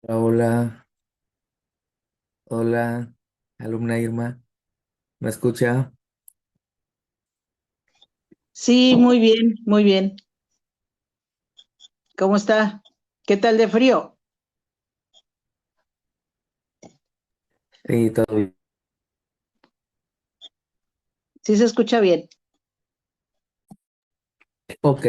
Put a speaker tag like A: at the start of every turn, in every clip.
A: Hola, hola, alumna Irma, ¿me escucha?
B: Sí, muy bien, muy bien. ¿Cómo está? ¿Qué tal de frío?
A: Sí, todo bien.
B: Sí se escucha bien.
A: Ok,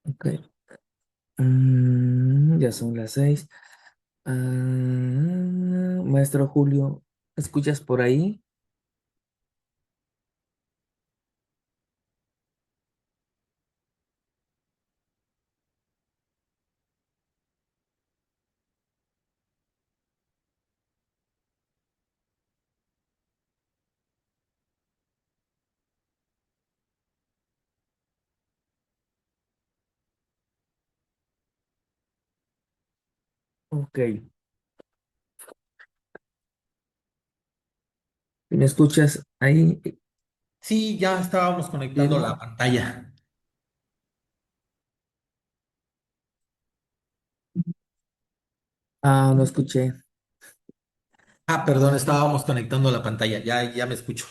A: ok. Ya son las 6. Maestro Julio, ¿escuchas por ahí? Ok, ¿me escuchas ahí,
C: Sí, ya estábamos conectando la
A: Irma?
C: pantalla.
A: No escuché.
C: Perdón, estábamos conectando la pantalla. Ya me escucho.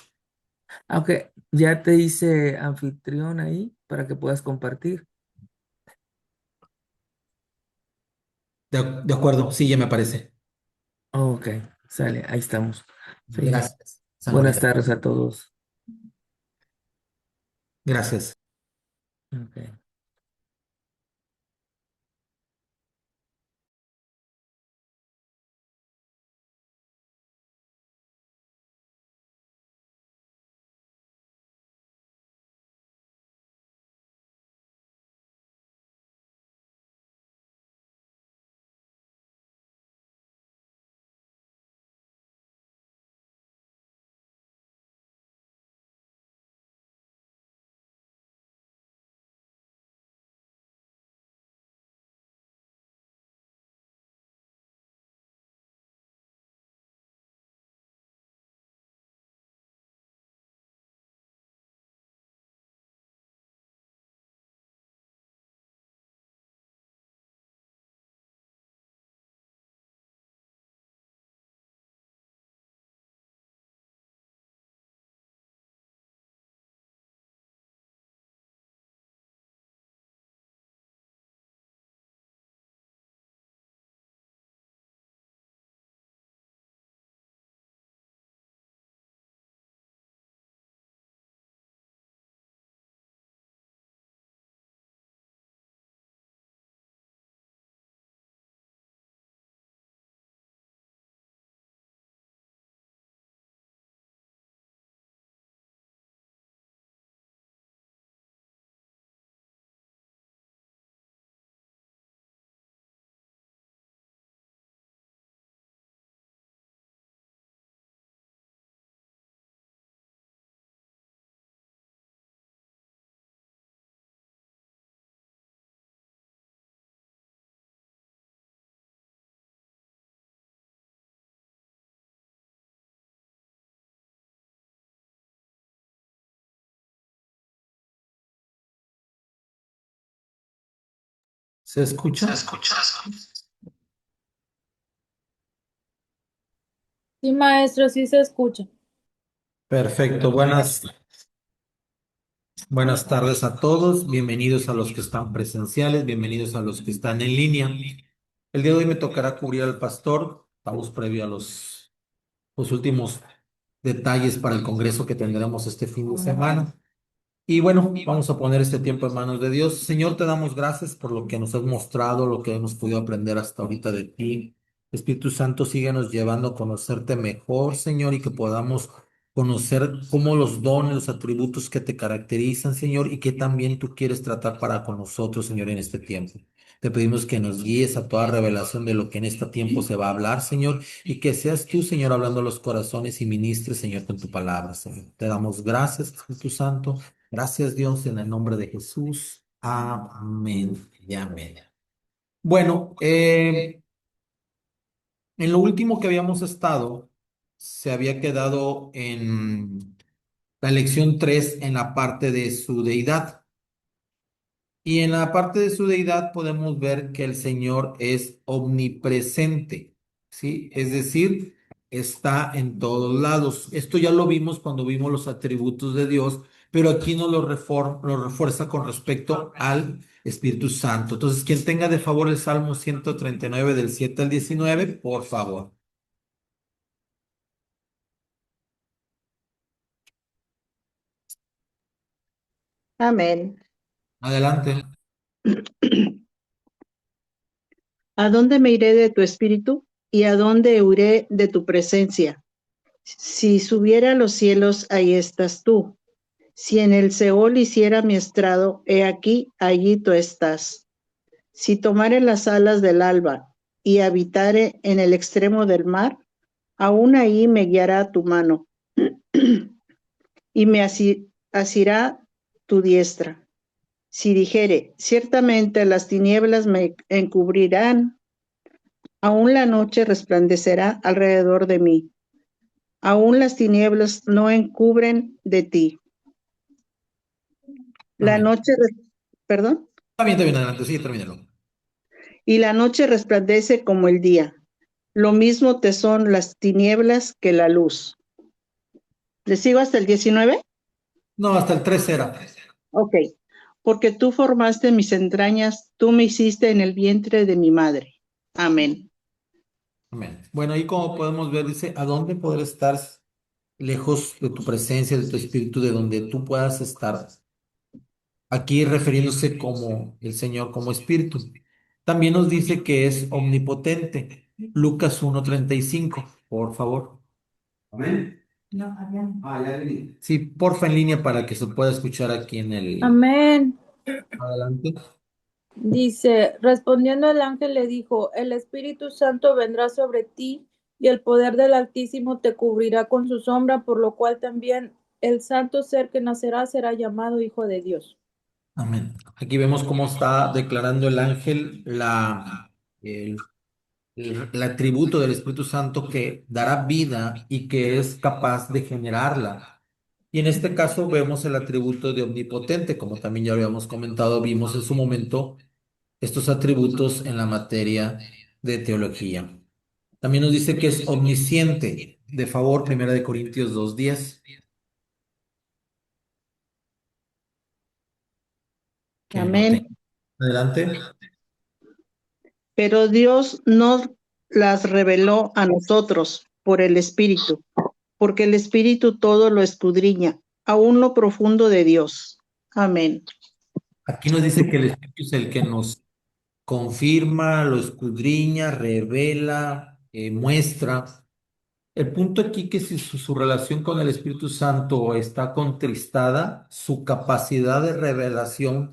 A: Ok, ya te hice anfitrión ahí para que puedas compartir.
C: De acuerdo, sí, ya me aparece.
A: Ok, sale, ahí estamos. Sí,
C: Gracias,
A: buenas
C: Sangonera.
A: tardes a todos.
C: Gracias.
A: Ok.
C: ¿Se escucha?
B: ¿Se escucha?
D: Sí, maestro, sí se escucha.
C: Perfecto. Buenas tardes a todos. Bienvenidos a los que están presenciales, bienvenidos a los que están en línea. El día de hoy me tocará cubrir al pastor. Estamos previo a los últimos detalles para el congreso que tendremos este fin de semana. Y bueno, vamos a poner este tiempo en manos de Dios. Señor, te damos gracias por lo que nos has mostrado, lo que hemos podido aprender hasta ahorita de ti. Espíritu Santo, síguenos llevando a conocerte mejor, Señor, y que podamos conocer cómo los dones, los atributos que te caracterizan, Señor, y que también tú quieres tratar para con nosotros, Señor, en este tiempo. Te pedimos que nos guíes a toda revelación de lo que en este tiempo se va a hablar, Señor, y que seas tú, Señor, hablando a los corazones y ministres, Señor, con tu palabra, Señor. Te damos gracias, Espíritu Santo. Gracias, Dios, en el nombre de Jesús. Amén y amén. Bueno, en lo último que habíamos estado, se había quedado en la lección 3 en la parte de su deidad. Y en la parte de su deidad podemos ver que el Señor es omnipresente, ¿sí? Es decir, está en todos lados. Esto ya lo vimos cuando vimos los atributos de Dios, pero aquí nos lo refuerza con respecto al Espíritu Santo. Entonces, quien tenga de favor el Salmo 139 del 7 al 19, por favor.
B: Amén.
C: Adelante.
B: ¿A dónde me iré de tu espíritu? ¿Y a dónde huiré de tu presencia? Si subiera a los cielos, ahí estás tú. Si en el Seol hiciera mi estrado, he aquí, allí tú estás. Si tomare las alas del alba y habitare en el extremo del mar, aún ahí me guiará tu mano y me asirá tu diestra. Si dijere, ciertamente las tinieblas me encubrirán, aún la noche resplandecerá alrededor de mí, aún las tinieblas no encubren de ti. La
C: Amén.
B: noche, perdón,
C: Está bien, adelante, sí, termínalo.
B: y la noche resplandece como el día. Lo mismo te son las tinieblas que la luz. ¿Le sigo hasta el 19?
C: No, hasta el 3 era.
B: Ok. Porque tú formaste mis entrañas, tú me hiciste en el vientre de mi madre. Amén.
C: Amén. Bueno, ahí como podemos ver, dice, ¿a dónde poder estar lejos de tu presencia, de tu espíritu, de donde tú puedas estar? Aquí refiriéndose como el Señor, como espíritu. También nos dice que es omnipotente. Lucas 1:35, por favor. Amén. Sí, porfa en línea para que se pueda escuchar aquí en el...
D: Amén.
C: Adelante.
D: Dice, respondiendo el ángel le dijo, el Espíritu Santo vendrá sobre ti y el poder del Altísimo te cubrirá con su sombra, por lo cual también el santo ser que nacerá será llamado Hijo de Dios.
C: Amén. Aquí vemos cómo está declarando el ángel el atributo del Espíritu Santo que dará vida y que es capaz de generarla. Y en este caso vemos el atributo de omnipotente, como también ya habíamos comentado, vimos en su momento estos atributos en la materia de teología. También nos dice que es omnisciente. De favor, 1 Corintios 2:10, que no
B: Amén.
C: tengo. Adelante.
B: Pero Dios nos las reveló a nosotros por el Espíritu, porque el Espíritu todo lo escudriña, aún lo profundo de Dios. Amén.
C: Aquí nos dice que el Espíritu es el que nos confirma, lo escudriña, revela, muestra. El punto aquí que si su relación con el Espíritu Santo está contristada, su capacidad de revelación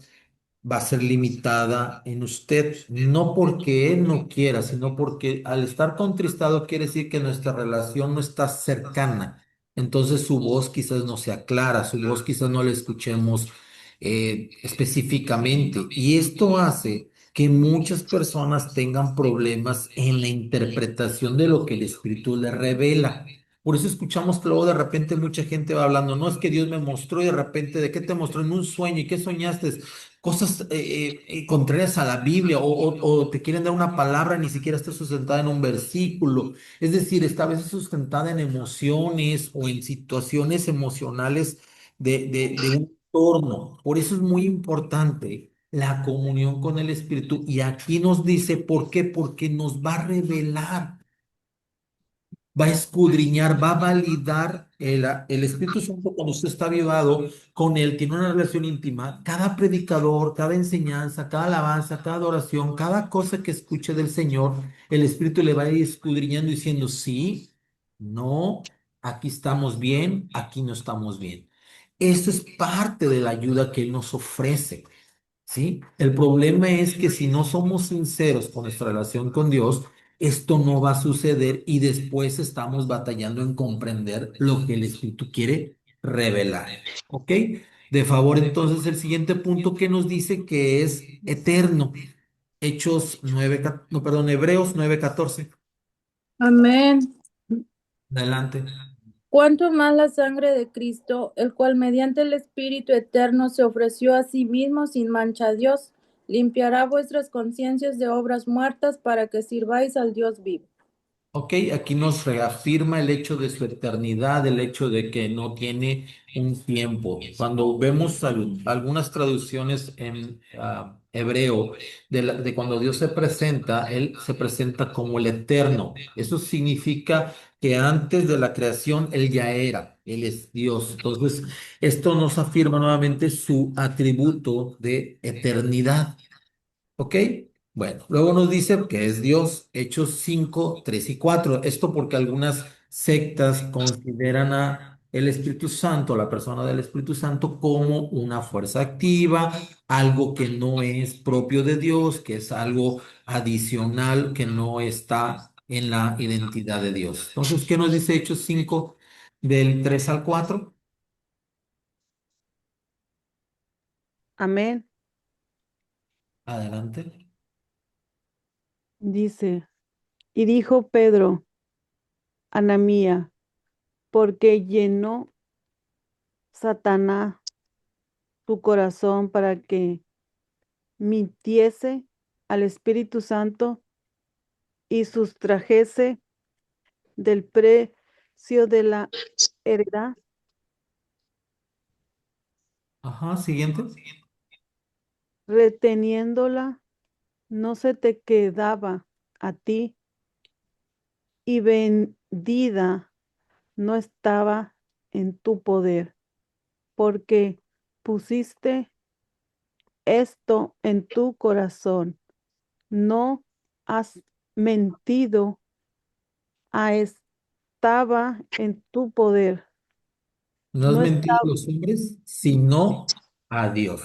C: va a ser limitada en usted, no porque él no quiera, sino porque al estar contristado quiere decir que nuestra relación no está cercana. Entonces su voz quizás no sea clara, su voz quizás no la escuchemos específicamente. Y esto hace que muchas personas tengan problemas en la interpretación de lo que el Espíritu le revela. Por eso escuchamos que luego de repente mucha gente va hablando, no es que Dios me mostró y de repente, ¿de qué te mostró? En un sueño, ¿y qué soñaste? cosas contrarias a la Biblia o te quieren dar una palabra, ni siquiera está sustentada en un versículo. Es decir, está a veces sustentada en emociones o en situaciones emocionales de un entorno. Por eso es muy importante la comunión con el Espíritu. Y aquí nos dice, ¿por qué? Porque nos va a revelar, va a escudriñar, va a validar el Espíritu Santo cuando usted está avivado con él, tiene una relación íntima. Cada predicador, cada enseñanza, cada alabanza, cada adoración, cada cosa que escuche del Señor, el Espíritu le va a ir escudriñando diciendo, sí, no, aquí estamos bien, aquí no estamos bien. Esto es parte de la ayuda que Él nos ofrece. ¿Sí? El problema es que si no somos sinceros con nuestra relación con Dios, esto no va a suceder y después estamos batallando en comprender lo que el Espíritu quiere revelar. ¿Ok? De favor, entonces, el siguiente punto que nos dice que es eterno. Hechos 9, no, perdón, Hebreos 9:14.
D: Amén.
C: Adelante.
D: Cuanto más la sangre de Cristo, el cual mediante el Espíritu eterno se ofreció a sí mismo sin mancha a Dios, limpiará vuestras conciencias de obras muertas para que sirváis al Dios vivo.
C: Ok, aquí nos reafirma el hecho de su eternidad, el hecho de que no tiene un tiempo. Cuando vemos algunas traducciones en hebreo de cuando Dios se presenta, Él se presenta como el eterno. Eso significa que antes de la creación Él ya era, Él es Dios. Entonces, esto nos afirma nuevamente su atributo de eternidad. ¿Ok? Bueno, luego nos dice que es Dios, Hechos 5, 3 y 4. Esto porque algunas sectas consideran a el Espíritu Santo, la persona del Espíritu Santo, como una fuerza activa, algo que no es propio de Dios, que es algo adicional, que no está en la identidad de Dios. Entonces, ¿qué nos dice Hechos 5 del 3 al 4?
E: Amén.
C: Adelante.
E: Dice, y dijo Pedro, Ananía, porque llenó Satanás tu corazón para que mintiese al Espíritu Santo y sustrajese del precio de la heredad,
C: Ajá, siguiente.
E: reteniéndola, no se te quedaba a ti y vendida no estaba en tu poder, porque pusiste esto en tu corazón. No has mentido, estaba en tu poder.
C: No has
E: No
C: mentido a
E: estaba,
C: los hombres, sino a Dios.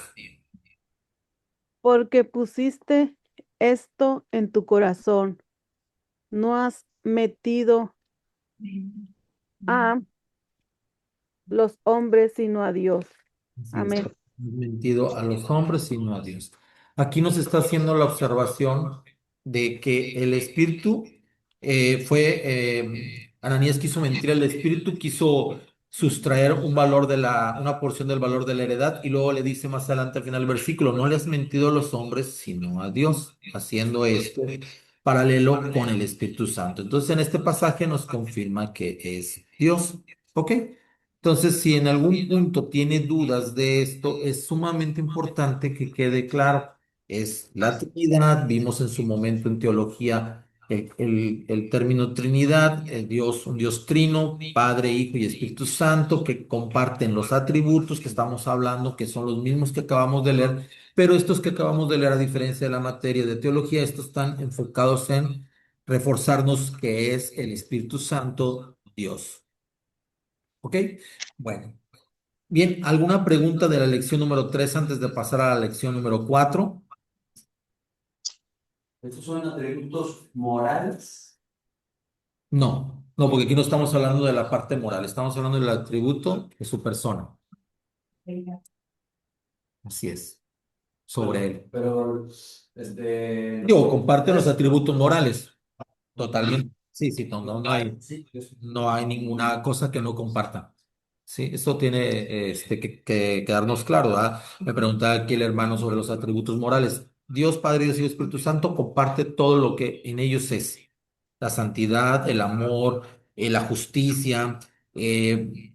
E: porque pusiste esto en tu corazón. No has metido a los hombres, sino a Dios.
C: Así es,
E: Amén.
C: no has mentido a los hombres, sino a Dios. Aquí nos está haciendo la observación de que el Espíritu Ananías quiso mentir al Espíritu, quiso sustraer un valor una porción del valor de la heredad, y luego le dice más adelante al final del versículo, no le has mentido a los hombres, sino a Dios, haciendo esto paralelo con el Espíritu Santo. Entonces, en este pasaje nos confirma que es Dios. ¿Ok? Entonces, si en algún punto tiene dudas de esto, es sumamente importante que quede claro. Es la Trinidad, vimos en su momento en teología el término Trinidad, el Dios, un Dios trino, Padre, Hijo y Espíritu Santo, que comparten los atributos que estamos hablando, que son los mismos que acabamos de leer, pero estos que acabamos de leer, a diferencia de la materia de teología, estos están enfocados en reforzarnos que es el Espíritu Santo, Dios. ¿Ok? Bueno. Bien, ¿alguna pregunta de la lección número 3 antes de pasar a la lección número 4?
F: ¿Estos son atributos morales?
C: No, no, porque aquí no estamos hablando de la parte moral, estamos hablando del atributo de su persona. Así es, sobre él.
F: Pero,
C: Digo, comparte los atributos morales, totalmente. Sí, sí, no hay ninguna cosa que no comparta. Sí, eso tiene que quedarnos claro, ¿verdad? Me preguntaba aquí el hermano sobre los atributos morales. Dios Padre, Dios y Espíritu Santo comparte todo lo que en ellos es. La santidad, el amor, la justicia, eh,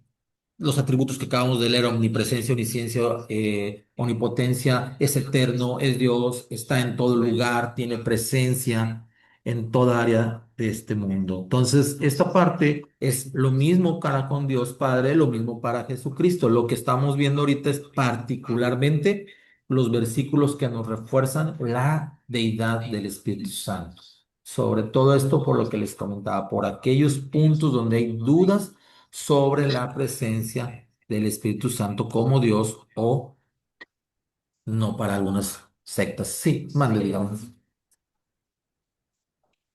C: los atributos que acabamos de leer, omnipresencia, omnisciencia, omnipotencia, es eterno, es Dios, está en todo lugar, tiene presencia en toda área de este mundo. Entonces, esta parte es lo mismo para con Dios Padre, lo mismo para Jesucristo. Lo que estamos viendo ahorita es particularmente los versículos que nos refuerzan la deidad del Espíritu Santo. Sobre todo esto, por lo que les comentaba, por aquellos puntos donde hay dudas sobre la presencia del Espíritu Santo como Dios o no para algunas sectas. Sí, mande, digamos.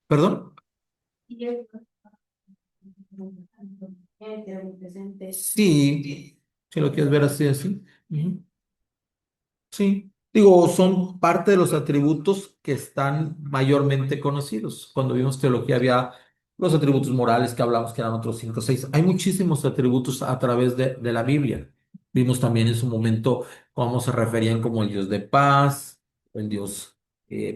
C: ¿Perdón? Sí, si lo quieres ver así, así. Ujú. Sí, digo, son parte de los atributos que están mayormente conocidos. Cuando vimos teología había los atributos morales que hablamos que eran otros cinco o seis. Hay muchísimos atributos a través de la Biblia. Vimos también en su momento cómo se referían como el Dios de paz, el Dios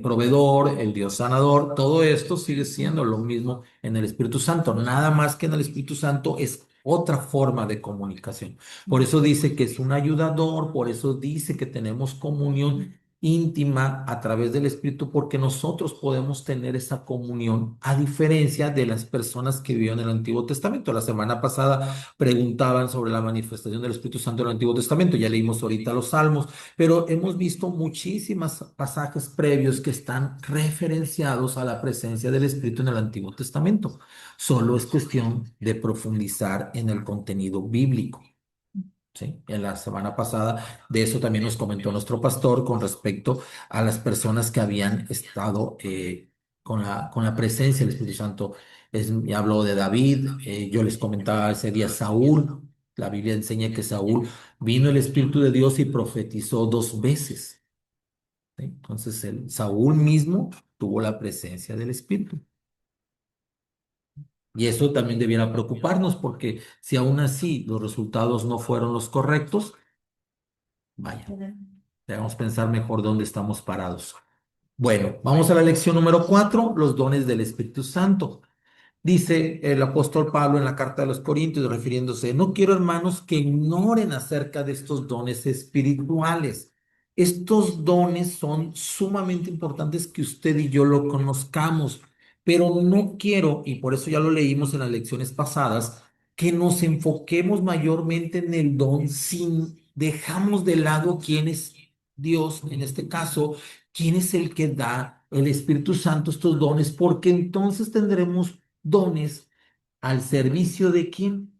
C: proveedor, el Dios sanador. Todo esto sigue siendo lo mismo en el Espíritu Santo. Nada más que en el Espíritu Santo es otra forma de comunicación. Por eso dice que es un ayudador, por eso dice que tenemos comunión íntima a través del Espíritu, porque nosotros podemos tener esa comunión a diferencia de las personas que vivían en el Antiguo Testamento. La semana pasada preguntaban sobre la manifestación del Espíritu Santo en el Antiguo Testamento, ya leímos ahorita los Salmos, pero hemos visto muchísimos pasajes previos que están referenciados a la presencia del Espíritu en el Antiguo Testamento. Solo es cuestión de profundizar en el contenido bíblico. ¿Sí? En la semana pasada de eso también nos comentó nuestro pastor con respecto a las personas que habían estado con la presencia del Espíritu Santo. Me habló de David, yo les comentaba ese día Saúl. La Biblia enseña que Saúl vino el Espíritu de Dios y profetizó 2 veces. ¿Sí? Entonces Saúl mismo tuvo la presencia del Espíritu. Y eso también debiera preocuparnos porque si aún así los resultados no fueron los correctos, vaya, debemos pensar mejor dónde estamos parados. Bueno, vamos a la lección número 4, los dones del Espíritu Santo. Dice el apóstol Pablo en la carta de los Corintios, refiriéndose, no quiero, hermanos, que ignoren acerca de estos dones espirituales. Estos dones son sumamente importantes que usted y yo lo conozcamos, pero no quiero, y por eso ya lo leímos en las lecciones pasadas, que nos enfoquemos mayormente en el don sin dejamos de lado quién es Dios, en este caso, quién es el que da el Espíritu Santo estos dones, porque entonces tendremos dones al servicio de quién.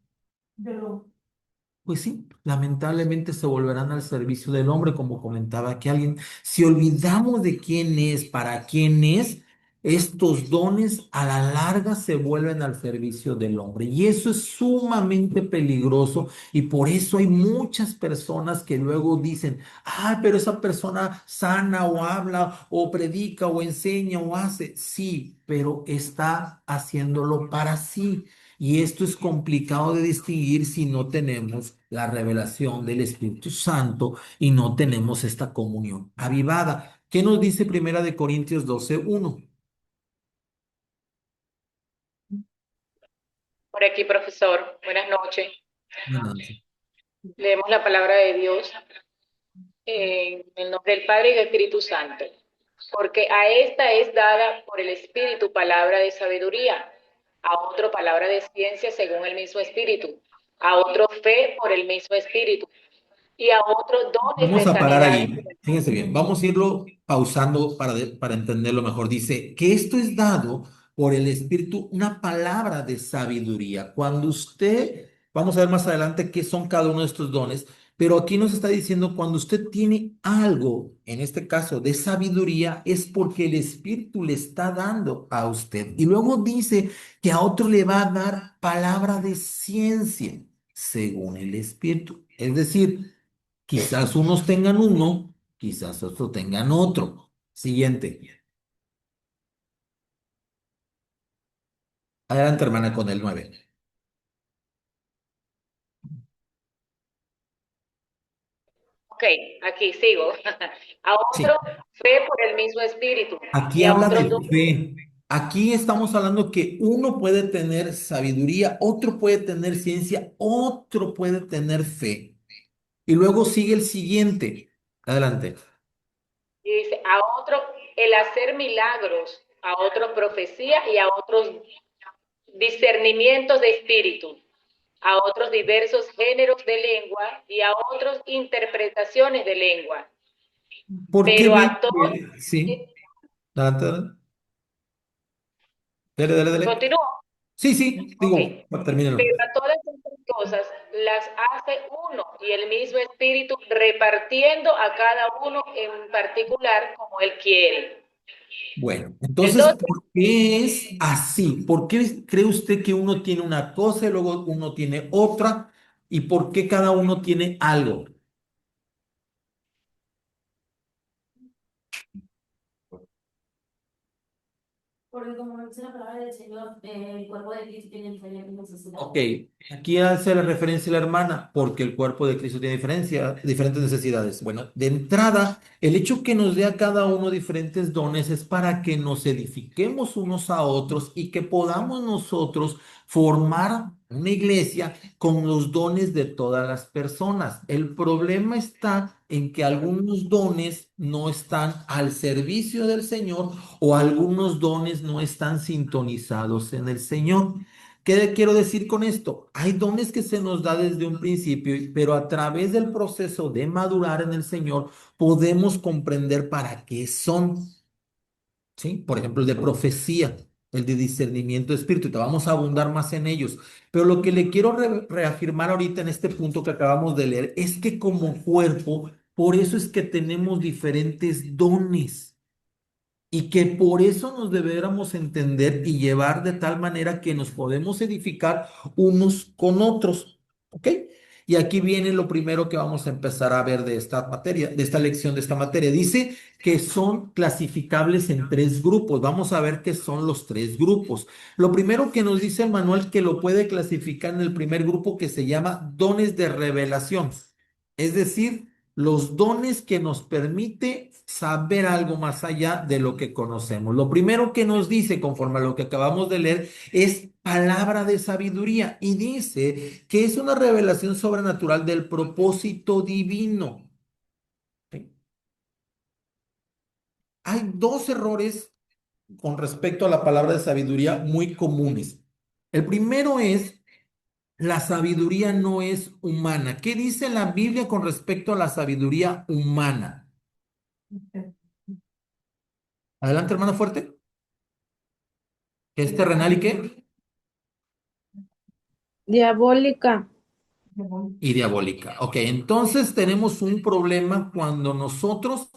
C: Pues sí, lamentablemente se volverán al servicio del hombre, como comentaba aquí alguien. Si olvidamos de quién es, para quién es, estos dones a la larga se vuelven al servicio del hombre. Y eso es sumamente peligroso y por eso hay muchas personas que luego dicen, ah, pero esa persona sana o habla o predica o enseña o hace. Sí, pero está haciéndolo para sí. Y esto es complicado de distinguir si no tenemos la revelación del Espíritu Santo y no tenemos esta comunión avivada. ¿Qué nos dice Primera de Corintios 12:1?
G: Por aquí, profesor. Buenas noches.
C: Adelante.
G: Leemos la palabra de Dios en el nombre del Padre y del Espíritu Santo. Porque a esta es dada por el Espíritu palabra de sabiduría, a otro palabra de ciencia según el mismo Espíritu, a otro fe por el mismo Espíritu, y a otro dones
C: Vamos
G: de
C: a parar
G: sanidades.
C: ahí. Fíjense bien, vamos a irlo pausando para entenderlo mejor. Dice que esto es dado por el Espíritu, una palabra de sabiduría. Cuando usted, vamos a ver más adelante qué son cada uno de estos dones, pero aquí nos está diciendo cuando usted tiene algo, en este caso de sabiduría, es porque el Espíritu le está dando a usted. Y luego dice que a otro le va a dar palabra de ciencia, según el Espíritu. Es decir, quizás unos tengan uno, quizás otros tengan otro. Siguiente. Adelante, hermana, con el 9.
G: aquí sigo. A
C: Sí,
G: otro fe por el mismo espíritu
C: aquí
G: y a
C: habla
G: otros
C: de
G: dones.
C: fe. Aquí estamos hablando que uno puede tener sabiduría, otro puede tener ciencia, otro puede tener fe. Y luego sigue el siguiente. Adelante.
G: Y dice, a otro el hacer milagros, a otros profecía y a otros discernimientos de espíritu, a otros diversos géneros de lengua y a otros interpretaciones de lengua.
C: ¿Por qué
G: Pero
C: ven
G: a todos,
C: que- sí? Adelante, adelante. Dale, dale, dale.
G: continúo,
C: Sí, sí,
G: ok.
C: digo, termínalo.
G: Pero a todas estas cosas las hace uno y el mismo espíritu repartiendo a cada uno en particular como él quiere.
C: Bueno,
G: El
C: entonces,
G: 12.
C: ¿por qué es así? ¿Por qué cree usted que uno tiene una cosa y luego uno tiene otra? ¿Y por qué cada uno tiene algo?
H: Porque como dice la palabra del Señor, el cuerpo de Cristo tiene diferentes necesidades.
C: Ok, aquí hace la referencia la hermana, porque el cuerpo de Cristo tiene diferentes necesidades. Bueno, de entrada, el hecho que nos dé a cada uno diferentes dones es para que nos edifiquemos unos a otros y que podamos nosotros formar una iglesia con los dones de todas las personas. El problema está en que algunos dones no están al servicio del Señor o algunos dones no están sintonizados en el Señor. ¿Qué quiero decir con esto? Hay dones que se nos da desde un principio, pero a través del proceso de madurar en el Señor podemos comprender para qué son, ¿sí? Por ejemplo, el de profecía, el de discernimiento de espíritu, y te vamos a abundar más en ellos. Pero lo que le quiero reafirmar ahorita en este punto que acabamos de leer es que como cuerpo, por eso es que tenemos diferentes dones. Y que por eso nos deberíamos entender y llevar de tal manera que nos podemos edificar unos con otros. ¿Ok? Y aquí viene lo primero que vamos a empezar a ver de esta materia, de esta lección, de esta materia. Dice que son clasificables en tres grupos. Vamos a ver qué son los tres grupos. Lo primero que nos dice el manual que lo puede clasificar en el primer grupo que se llama dones de revelación. Es decir, los dones que nos permite saber algo más allá de lo que conocemos. Lo primero que nos dice, conforme a lo que acabamos de leer, es palabra de sabiduría y dice que es una revelación sobrenatural del propósito divino. ¿Sí? Hay dos errores con respecto a la palabra de sabiduría muy comunes. El primero es la sabiduría no es humana. ¿Qué dice la Biblia con respecto a la sabiduría humana? Adelante, hermana fuerte. ¿Qué es terrenal y qué?
D: Diabólica.
C: Y diabólica. Ok, entonces tenemos un problema cuando nosotros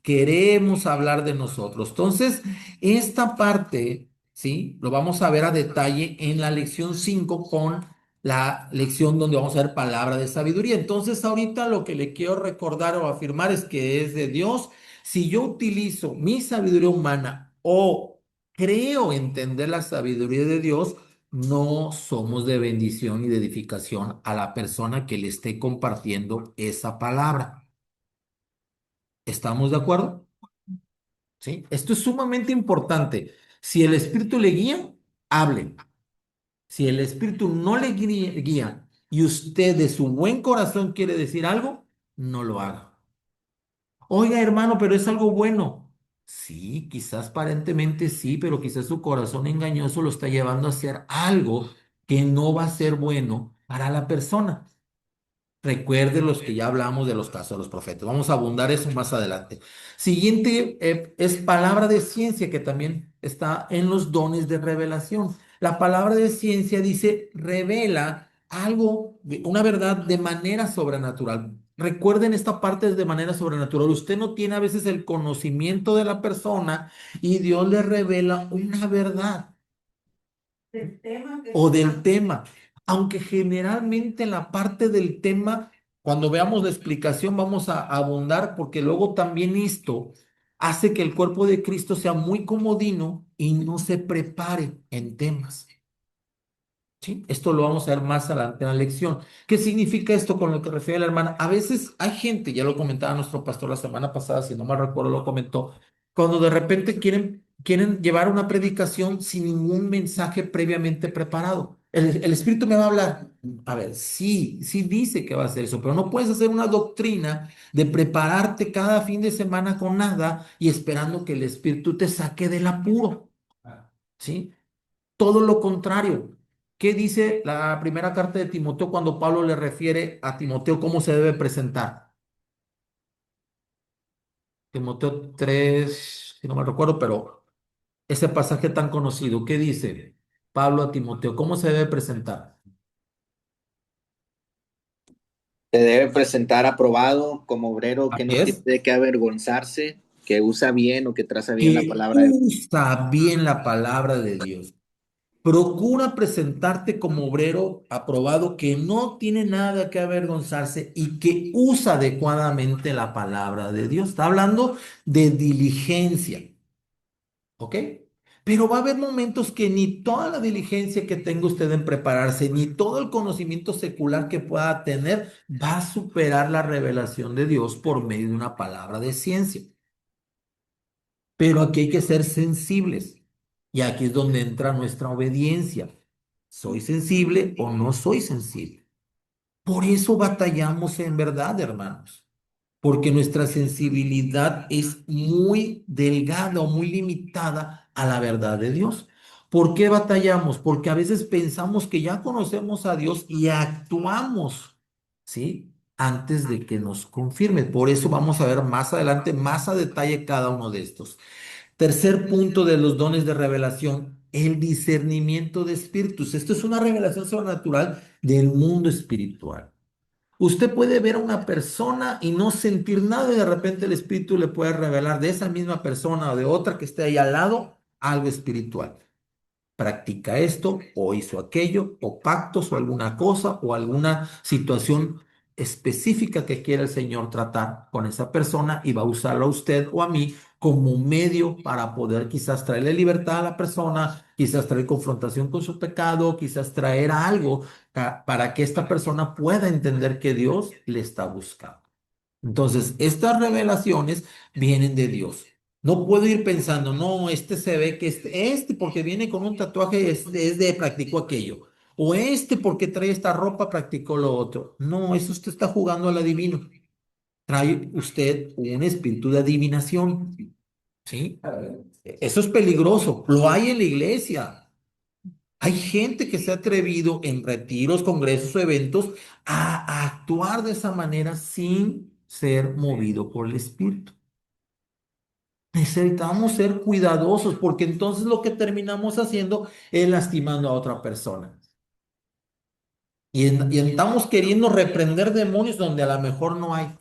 C: queremos hablar de nosotros. Entonces, esta parte, ¿sí? Lo vamos a ver a detalle en la lección 5 con la lección donde vamos a ver palabra de sabiduría. Entonces, ahorita lo que le quiero recordar o afirmar es que es de Dios. Si yo utilizo mi sabiduría humana o creo entender la sabiduría de Dios, no somos de bendición y de edificación a la persona que le esté compartiendo esa palabra. ¿Estamos de acuerdo? ¿Sí? Esto es sumamente importante. Si el Espíritu le guía, hable. Si el Espíritu no le guía y usted de su buen corazón quiere decir algo, no lo haga. Oiga, hermano, pero es algo bueno. Sí, quizás aparentemente sí, pero quizás su corazón engañoso lo está llevando a hacer algo que no va a ser bueno para la persona. Recuerde los que ya hablamos de los casos de los profetas. Vamos a abundar eso más adelante. Siguiente es palabra de ciencia, que también está en los dones de revelación. La palabra de ciencia dice, revela algo, una verdad de manera sobrenatural. Recuerden esta parte de manera sobrenatural. Usted no tiene a veces el conocimiento de la persona y Dios le revela una verdad o del tema, aunque generalmente en la parte del tema, cuando veamos la explicación, vamos a abundar, porque luego también esto hace que el cuerpo de Cristo sea muy comodino y no se prepare en temas. ¿Sí? Esto lo vamos a ver más adelante en la lección. ¿Qué significa esto con lo que refiere la hermana? A veces hay gente, ya lo comentaba nuestro pastor la semana pasada, si no mal recuerdo lo comentó, cuando de repente quieren llevar una predicación sin ningún mensaje previamente preparado. El Espíritu me va a hablar. A ver, sí, sí dice que va a hacer eso, pero no puedes hacer una doctrina de prepararte cada fin de semana con nada y esperando que el Espíritu te saque del apuro. ¿Sí? Todo lo contrario. ¿Qué dice la primera carta de Timoteo cuando Pablo le refiere a Timoteo cómo se debe presentar? Timoteo 3, si no me recuerdo, pero ese pasaje tan conocido, ¿qué dice Pablo a Timoteo? ¿Cómo se debe presentar?
I: Se debe presentar aprobado como obrero que
C: Así
I: no tiene
C: es.
I: de qué avergonzarse, que usa bien o que traza bien la
C: Que
I: palabra de Dios.
C: usa bien la palabra de Dios. Procura presentarte como obrero aprobado que no tiene nada que avergonzarse y que usa adecuadamente la palabra de Dios. Está hablando de diligencia, ¿ok? Pero va a haber momentos que ni toda la diligencia que tenga usted en prepararse, ni todo el conocimiento secular que pueda tener, va a superar la revelación de Dios por medio de una palabra de ciencia. Pero aquí hay que ser sensibles. Y aquí es donde entra nuestra obediencia. ¿Soy sensible o no soy sensible? Por eso batallamos en verdad, hermanos. Porque nuestra sensibilidad es muy delgada o muy limitada a la verdad de Dios. ¿Por qué batallamos? Porque a veces pensamos que ya conocemos a Dios y actuamos, ¿sí? Antes de que nos confirme. Por eso vamos a ver más adelante, más a detalle cada uno de estos. Tercer punto de los dones de revelación, el discernimiento de espíritus. Esto es una revelación sobrenatural del mundo espiritual. Usted puede ver a una persona y no sentir nada y de repente el espíritu le puede revelar de esa misma persona o de otra que esté ahí al lado algo espiritual. Practica esto o hizo aquello o pactos o alguna cosa o alguna situación específica que quiera el Señor tratar con esa persona y va a usarlo a usted o a mí como medio para poder quizás traerle libertad a la persona, quizás traer confrontación con su pecado, quizás traer algo para que esta persona pueda entender que Dios le está buscando. Entonces, estas revelaciones vienen de Dios. No puedo ir pensando, no, este se ve que porque viene con un tatuaje es de practicó aquello. O este porque trae esta ropa practicó lo otro. No, eso usted está jugando al adivino. Trae usted un espíritu de adivinación. ¿Sí? Eso es peligroso. Lo hay en la iglesia. Hay gente que se ha atrevido en retiros, congresos o eventos a actuar de esa manera sin ser movido por el Espíritu. Necesitamos ser cuidadosos porque entonces lo que terminamos haciendo es lastimando a otra persona. Y estamos queriendo reprender demonios donde a lo mejor no hay.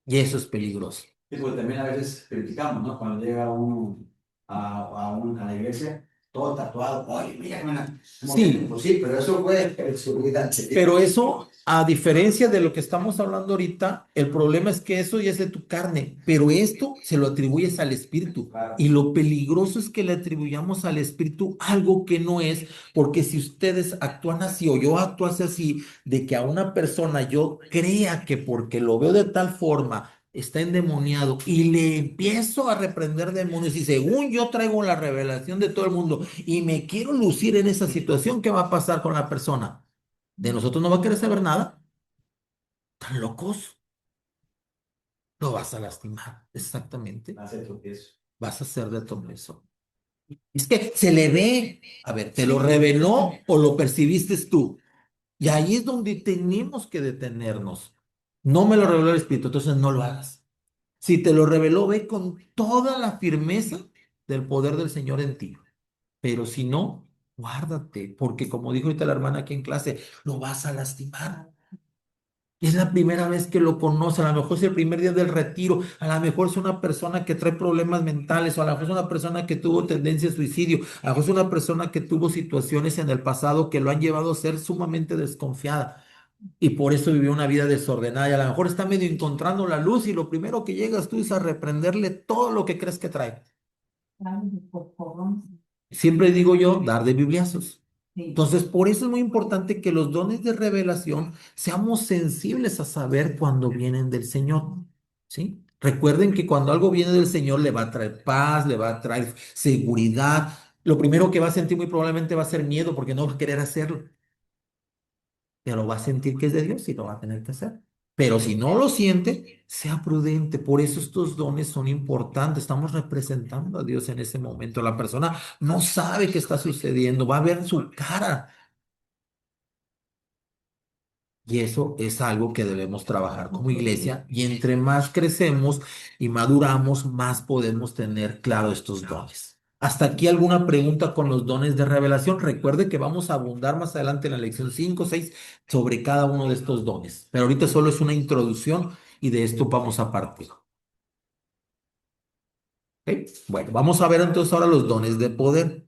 C: Y eso es peligroso.
F: Sí, porque también a veces criticamos, ¿no? Cuando llega uno a la iglesia, todo tatuado. Oye, mira, hermana.
C: Sí.
F: Pues sí, pero eso fue seguridad.
C: Pero eso, a diferencia de lo que estamos hablando ahorita, el problema es que eso ya es de tu carne, pero esto se lo atribuyes al espíritu.
F: Claro.
C: Y lo peligroso es que le atribuyamos al espíritu algo que no es, porque si ustedes actúan así o yo actuase así, de que a una persona yo crea que porque lo veo de tal forma está endemoniado y le empiezo a reprender demonios y según yo traigo la revelación de todo el mundo y me quiero lucir en esa situación, ¿qué va a pasar con la persona? De nosotros no va a querer saber nada. ¿Tan locos? Lo vas a lastimar, exactamente.
F: Hace tropiezo.
C: Vas a hacer de tropiezo. Es que se le ve. A ver, ¿te lo reveló o lo percibiste tú? Y ahí es donde tenemos que detenernos. No me lo reveló el Espíritu, entonces no lo hagas. Si te lo reveló, ve con toda la firmeza del poder del Señor en ti. Pero si no, guárdate, porque como dijo ahorita la hermana aquí en clase, lo vas a lastimar. Es la primera vez que lo conoce, a lo mejor es el primer día del retiro, a lo mejor es una persona que trae problemas mentales, o a lo mejor es una persona que tuvo tendencia a suicidio, a lo mejor es una persona que tuvo situaciones en el pasado que lo han llevado a ser sumamente desconfiada y por eso vivió una vida desordenada y a lo mejor está medio encontrando la luz y lo primero que llegas tú es a reprenderle todo lo que crees que trae. Siempre digo yo, dar de bibliazos. Entonces, por eso es muy importante que los dones de revelación seamos sensibles a saber cuando vienen del Señor, ¿sí? Recuerden que cuando algo viene del Señor le va a traer paz, le va a traer seguridad. Lo primero que va a sentir muy probablemente va a ser miedo porque no va a querer hacerlo, pero va a sentir que es de Dios y lo va a tener que hacer. Pero si no lo siente, sea prudente. Por eso estos dones son importantes. Estamos representando a Dios en ese momento. La persona no sabe qué está sucediendo, va a ver su cara. Y eso es algo que debemos trabajar como iglesia. Y entre más crecemos y maduramos, más podemos tener claro estos dones. ¿Hasta aquí alguna pregunta con los dones de revelación? Recuerde que vamos a abundar más adelante en la lección 5 o 6 sobre cada uno de estos dones. Pero ahorita solo es una introducción y de esto vamos a partir. ¿Ok? Bueno, vamos a ver entonces ahora los dones de poder.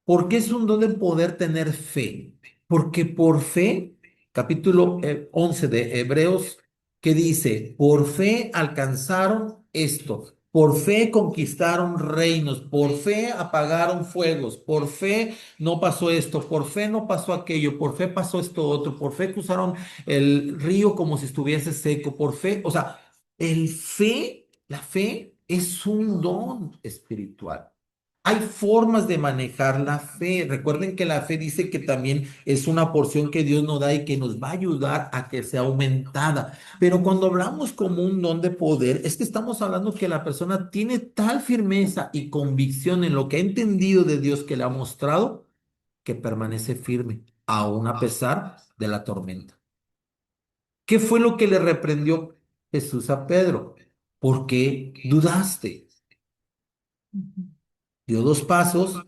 C: ¿Por qué es un don de poder tener fe? Porque por fe, capítulo 11 de Hebreos, que dice, por fe alcanzaron esto, por fe conquistaron reinos, por fe apagaron fuegos, por fe no pasó esto, por fe no pasó aquello, por fe pasó esto otro, por fe cruzaron el río como si estuviese seco, por fe, o sea, la fe es un don espiritual. Hay formas de manejar la fe. Recuerden que la fe dice que también es una porción que Dios nos da y que nos va a ayudar a que sea aumentada. Pero cuando hablamos como un don de poder, es que estamos hablando que la persona tiene tal firmeza y convicción en lo que ha entendido de Dios que le ha mostrado que permanece firme, aun a pesar de la tormenta. ¿Qué fue lo que le reprendió Jesús a Pedro? ¿Por qué dudaste? Dio dos pasos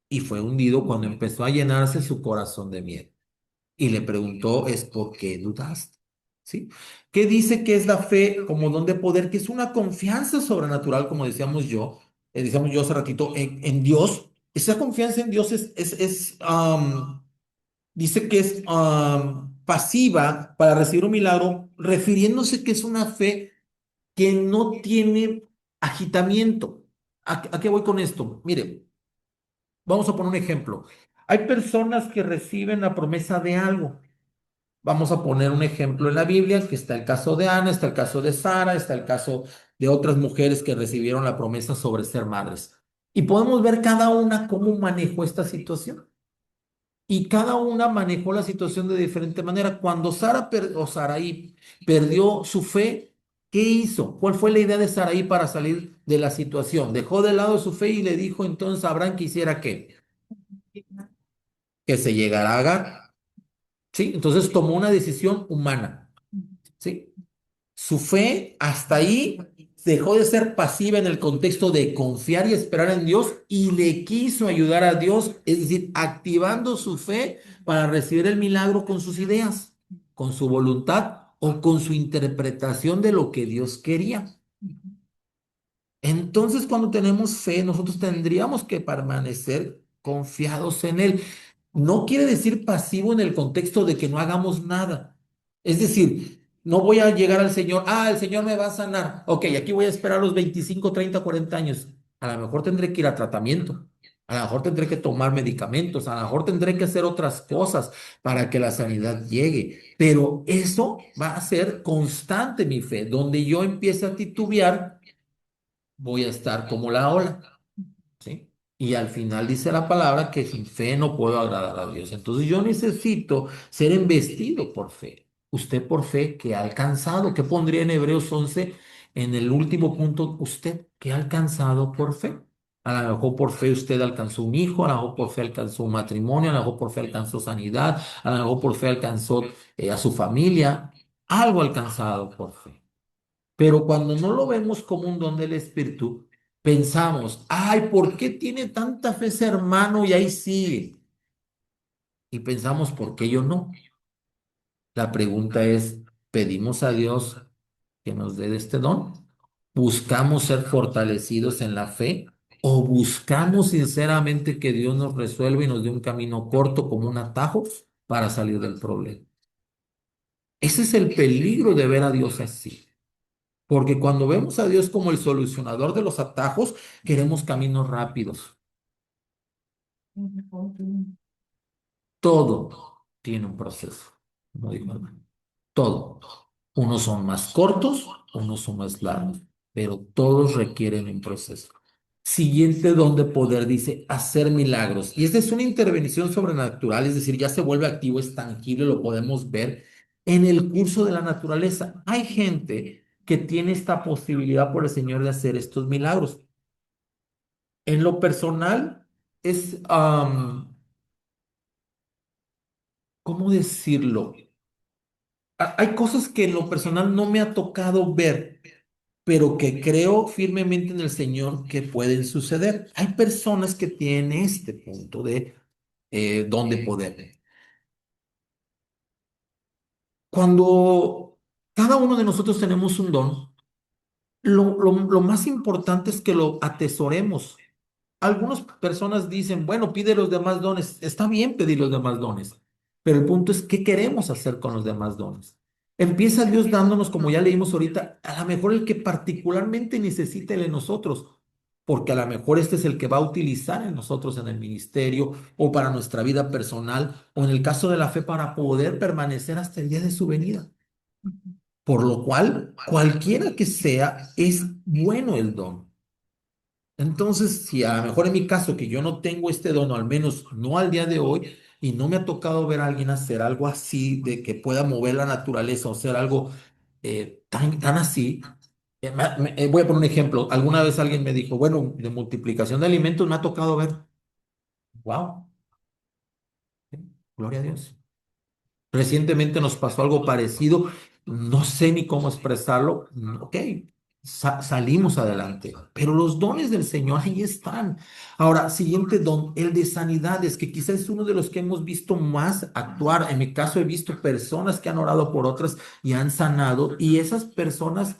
C: y fue hundido cuando empezó a llenarse su corazón de miedo. Y le preguntó, ¿es por qué dudaste? ¿Sí? ¿Qué dice que es la fe como don de poder? Que es una confianza sobrenatural, como decíamos yo hace ratito, en Dios. Esa confianza en Dios dice que es pasiva para recibir un milagro, refiriéndose que es una fe que no tiene agitamiento. ¿A qué voy con esto? Mire, vamos a poner un ejemplo. Hay personas que reciben la promesa de algo. Vamos a poner un ejemplo en la Biblia, que está el caso de Ana, está el caso de Sara, está el caso de otras mujeres que recibieron la promesa sobre ser madres. Y podemos ver cada una cómo manejó esta situación. Y cada una manejó la situación de diferente manera. Cuando Saraí perdió su fe, ¿qué hizo? ¿Cuál fue la idea de Saraí para salir de la situación? Dejó de lado su fe y le dijo entonces a Abraham que hiciera ¿qué? Que se llegara a Agar. ¿Sí? Entonces tomó una decisión humana. ¿Sí? Su fe hasta ahí dejó de ser pasiva en el contexto de confiar y esperar en Dios y le quiso ayudar a Dios, es decir, activando su fe para recibir el milagro con sus ideas, con su voluntad o con su interpretación de lo que Dios quería. Entonces, cuando tenemos fe, nosotros tendríamos que permanecer confiados en Él. No quiere decir pasivo en el contexto de que no hagamos nada. Es decir, no voy a llegar al Señor, el Señor me va a sanar. Ok, aquí voy a esperar los 25, 30, 40 años. A lo mejor tendré que ir a tratamiento. A lo mejor tendré que tomar medicamentos. A lo mejor tendré que hacer otras cosas para que la sanidad llegue. Pero eso va a ser constante mi fe. Donde yo empiece a titubear, voy a estar como la ola. ¿Sí? Y al final dice la palabra que sin fe no puedo agradar a Dios. Entonces yo necesito ser embestido por fe. Usted por fe, ¿qué ha alcanzado? ¿Qué pondría en Hebreos 11 en el último punto? Usted, ¿qué ha alcanzado por fe? A lo mejor por fe usted alcanzó un hijo, a lo mejor por fe alcanzó un matrimonio, a lo mejor por fe alcanzó sanidad, a lo mejor por fe alcanzó a su familia. Algo alcanzado por fe. Pero cuando no lo vemos como un don del Espíritu, pensamos, ¿por qué tiene tanta fe ese hermano y ahí sigue? Y pensamos, ¿por qué yo no? La pregunta es, ¿pedimos a Dios que nos dé este don? ¿Buscamos ser fortalecidos en la fe? ¿O buscamos sinceramente que Dios nos resuelva y nos dé un camino corto como un atajo para salir del problema? Ese es el peligro de ver a Dios así. Porque cuando vemos a Dios como el solucionador de los atajos, queremos caminos rápidos. Todo tiene un proceso, como dijo el hermano. Todo. Unos son más cortos, unos son más largos, pero todos requieren un proceso. Siguiente don de poder dice hacer milagros. Y esta es una intervención sobrenatural, es decir, ya se vuelve activo, es tangible, lo podemos ver en el curso de la naturaleza. Hay gente que tiene esta posibilidad por el Señor de hacer estos milagros. En lo personal, es, ¿cómo decirlo? Hay cosas que en lo personal no me ha tocado ver, pero que creo firmemente en el Señor que pueden suceder. Hay personas que tienen este punto de don de poder. Cuando cada uno de nosotros tenemos un don, lo más importante es que lo atesoremos. Algunas personas dicen, bueno, pide los demás dones. Está bien pedir los demás dones, pero el punto es qué queremos hacer con los demás dones. Empieza Dios dándonos, como ya leímos ahorita, a lo mejor el que particularmente necesita el de nosotros, porque a lo mejor este es el que va a utilizar en nosotros en el ministerio o para nuestra vida personal o en el caso de la fe para poder permanecer hasta el día de su venida. Por lo cual, cualquiera que sea, es bueno el don. Entonces, si a lo mejor en mi caso que yo no tengo este don, o al menos no al día de hoy, y no me ha tocado ver a alguien hacer algo así, de que pueda mover la naturaleza o hacer algo tan así, voy a poner un ejemplo. Alguna vez alguien me dijo, bueno, de multiplicación de alimentos me ha tocado ver. Wow, gloria a Dios. Recientemente nos pasó algo parecido, no sé ni cómo expresarlo. Ok, salimos adelante, pero los dones del Señor ahí están. Ahora, siguiente don, el de sanidades, que quizás es uno de los que hemos visto más actuar. En mi caso he visto personas que han orado por otras y han sanado, y esas personas,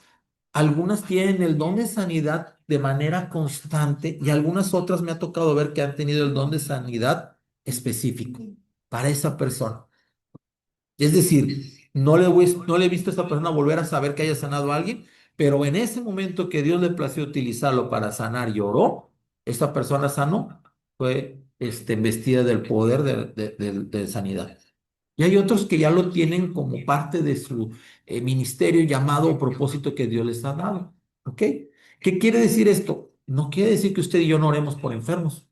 C: algunas tienen el don de sanidad de manera constante y algunas otras me ha tocado ver que han tenido el don de sanidad específico para esa persona. Es decir, no le he visto a esta persona volver a saber que haya sanado a alguien, pero en ese momento que Dios le plació utilizarlo para sanar y oró, esta persona sanó, fue investida del poder de sanidad. Y hay otros que ya lo tienen como parte de su ministerio, llamado o propósito que Dios les ha dado. ¿Ok? ¿Qué quiere decir esto? No quiere decir que usted y yo no oremos por enfermos.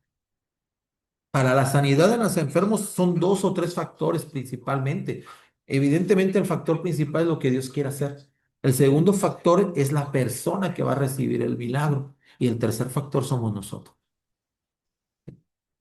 C: Para la sanidad de los enfermos son dos o tres factores principalmente. Evidentemente el factor principal es lo que Dios quiere hacer. El segundo factor es la persona que va a recibir el milagro. Y el tercer factor somos nosotros.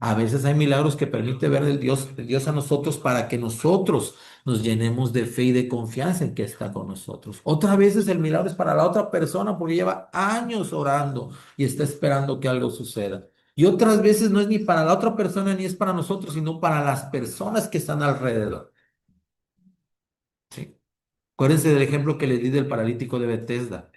C: A veces hay milagros que permite ver el Dios a nosotros para que nosotros nos llenemos de fe y de confianza en que está con nosotros. Otras veces el milagro es para la otra persona porque lleva años orando y está esperando que algo suceda. Y otras veces no es ni para la otra persona ni es para nosotros, sino para las personas que están alrededor. ¿Sí? Acuérdense del ejemplo que les di del paralítico de Bethesda.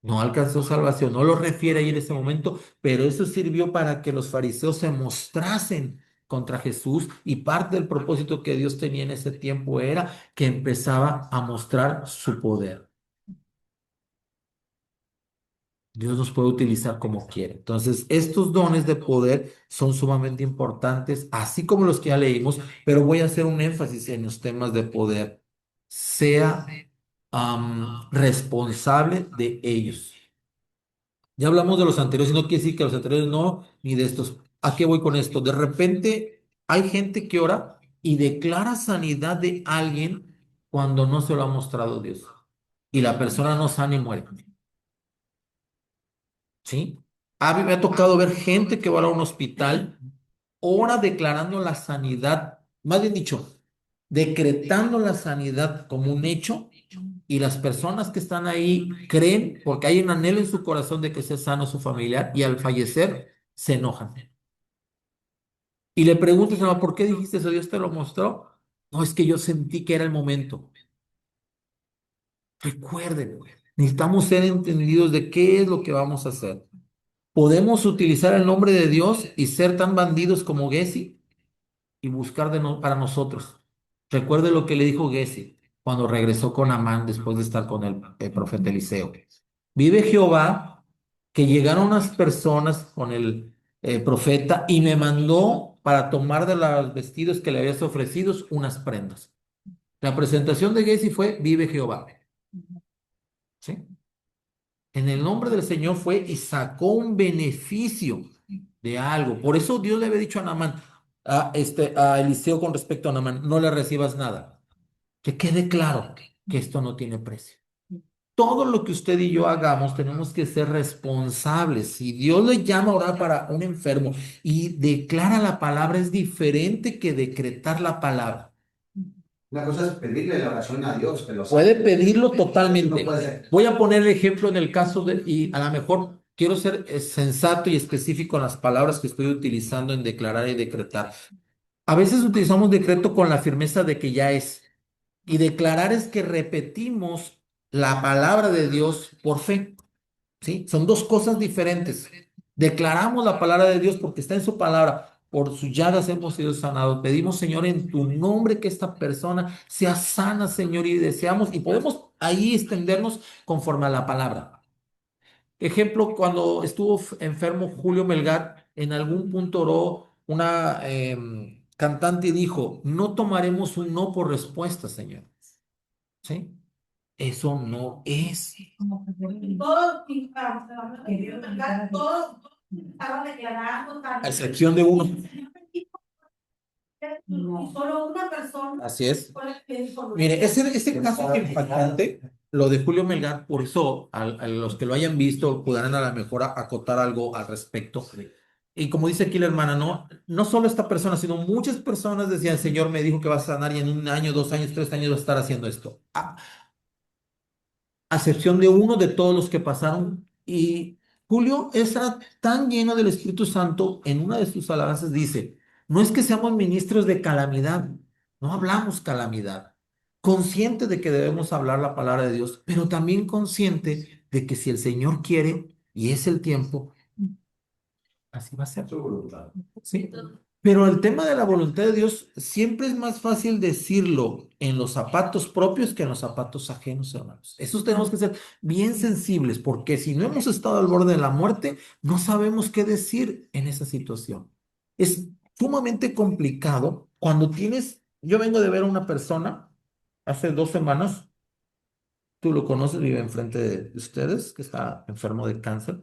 C: No alcanzó salvación, no lo refiere ahí en ese momento, pero eso sirvió para que los fariseos se mostrasen contra Jesús y parte del propósito que Dios tenía en ese tiempo era que empezaba a mostrar su poder. Dios nos puede utilizar como quiere. Entonces, estos dones de poder son sumamente importantes, así como los que ya leímos, pero voy a hacer un énfasis en los temas de poder. Sea responsable de ellos. Ya hablamos de los anteriores y no quiere decir que los anteriores no, ni de estos. ¿A qué voy con esto? De repente hay gente que ora y declara sanidad de alguien cuando no se lo ha mostrado Dios. Y la persona no sana y muere. ¿Sí? A mí me ha tocado ver gente que va a un hospital, ora declarando la sanidad, más bien dicho, decretando la sanidad como un hecho, y las personas que están ahí creen, porque hay un anhelo en su corazón de que sea sano su familiar, y al fallecer se enojan. Y le preguntas, "Mamá, ¿por qué dijiste eso? ¿Dios te lo mostró?" No, es que yo sentí que era el momento. Recuerden, necesitamos ser entendidos de qué es lo que vamos a hacer. Podemos utilizar el nombre de Dios y ser tan bandidos como Gessi y buscar para nosotros. Recuerde lo que le dijo Gessi cuando regresó con Amán después de estar con el profeta Eliseo. Vive Jehová que llegaron unas personas con profeta, y me mandó para tomar de los vestidos que le habías ofrecido unas prendas. La presentación de Giezi fue: vive Jehová. ¿Sí? En el nombre del Señor fue y sacó un beneficio de algo. Por eso Dios le había dicho a Naamán, a Eliseo, con respecto a Naamán: no le recibas nada. Que quede claro que esto no tiene precio. Todo lo que usted y yo hagamos tenemos que ser responsables. Si Dios le llama a orar para un enfermo y declara la palabra, es diferente que decretar la palabra.
F: Una cosa es pedirle la oración a Dios, que lo
C: Puede
F: sabe.
C: pedirlo
F: No
C: totalmente.
F: puede ser.
C: Voy a poner el ejemplo en el caso de, y a lo mejor quiero ser sensato y específico en las palabras que estoy utilizando en declarar y decretar. A veces utilizamos decreto con la firmeza de que ya es. Y declarar es que repetimos la palabra de Dios por fe. ¿Sí? Son dos cosas diferentes. Declaramos la palabra de Dios porque está en su palabra. Por sus llagas hemos sido sanados. Pedimos, Señor, en tu nombre que esta persona sea sana, Señor, y deseamos, y podemos ahí extendernos conforme a la palabra. Ejemplo, cuando estuvo enfermo Julio Melgar, en algún punto oró una cantante y dijo: no tomaremos un no por respuesta, Señor. ¿Sí? Eso no es.
H: Todos estaban declarando.
C: A excepción de uno.
H: Solo una persona.
C: Así es.
H: fue la que dijo no.
C: Mire, ese caso impactante, lo de Julio Melgar, por eso a los que lo hayan visto podrán a lo mejor acotar algo al respecto. Y como dice aquí la hermana, no solo esta persona, sino muchas personas decían: el Señor me dijo que va a sanar y en 1 año, 2 años, 3 años va a estar haciendo esto. A excepción de uno de todos los que pasaron. Y Julio está tan lleno del Espíritu Santo, en una de sus alabanzas dice: no es que seamos ministros de calamidad, no hablamos calamidad, consciente de que debemos hablar la palabra de Dios, pero también consciente de que si el Señor quiere y es el tiempo, así va a ser.
F: Su voluntad.
C: Sí. Pero el tema de la voluntad de Dios siempre es más fácil decirlo en los zapatos propios que en los zapatos ajenos, hermanos. Eso tenemos que ser bien sensibles, porque si no hemos estado al borde de la muerte, no sabemos qué decir en esa situación. Es sumamente complicado cuando yo vengo de ver a una persona hace 2 semanas, tú lo conoces, vive enfrente de ustedes, que está enfermo de cáncer.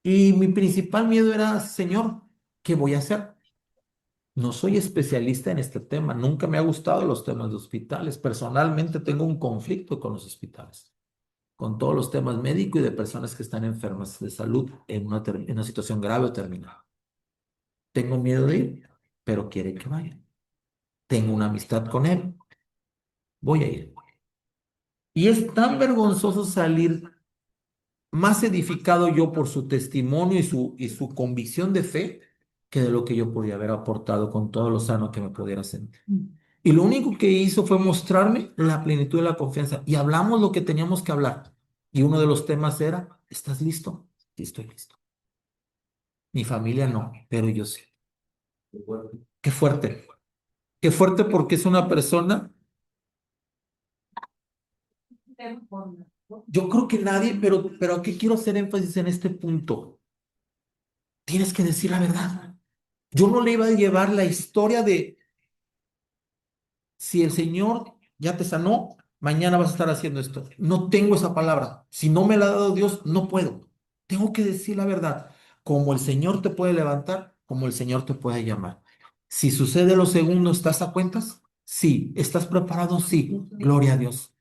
C: Y mi principal miedo era: Señor, ¿qué voy a hacer? No soy especialista en este tema, nunca me ha gustado los temas de hospitales. Personalmente tengo un conflicto con los hospitales, con todos los temas médicos y de personas que están enfermas de salud en una situación grave o terminal. Tengo miedo de ir, pero quiere que vaya. Tengo una amistad con él, voy a ir. Y es tan vergonzoso salir más edificado yo por su testimonio y su convicción de fe que de lo que yo podía haber aportado con todo lo sano que me pudiera sentir. Y lo único que hizo fue mostrarme la plenitud de la confianza. Y hablamos lo que teníamos que hablar. Y uno de los temas era: ¿estás listo? Sí, estoy listo. Mi familia no, pero yo sí. Qué fuerte. Qué fuerte, porque es una persona. Yo creo que nadie, pero aquí quiero hacer énfasis en este punto. Tienes que decir la verdad. Yo no le iba a llevar la historia de: si el Señor ya te sanó, mañana vas a estar haciendo esto. No tengo esa palabra. Si no me la ha dado Dios, no puedo. Tengo que decir la verdad. Como el Señor te puede levantar, como el Señor te puede llamar. Si sucede lo segundo, ¿estás a cuentas? Sí. ¿Estás preparado? Sí. Gloria a Dios.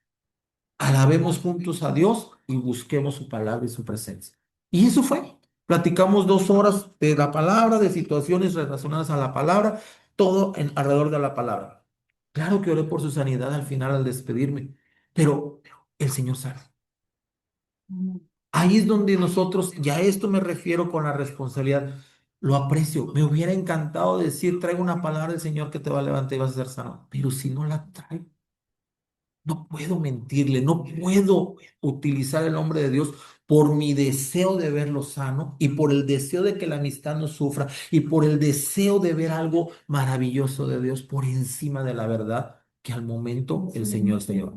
C: Alabemos juntos a Dios y busquemos su palabra y su presencia. Y eso fue. Platicamos 2 horas de la palabra, de situaciones relacionadas a la palabra, todo alrededor de la palabra. Claro que oré por su sanidad al final, al despedirme, pero el Señor sabe. Ahí es donde nosotros, ya a esto me refiero con la responsabilidad, lo aprecio. Me hubiera encantado decir: traigo una palabra del Señor que te va a levantar y vas a ser sano. Pero si no la traigo, no puedo mentirle, no puedo utilizar el nombre de Dios por mi deseo de verlo sano y por el deseo de que la amistad no sufra y por el deseo de ver algo maravilloso de Dios por encima de la verdad que al momento el Señor se lleva.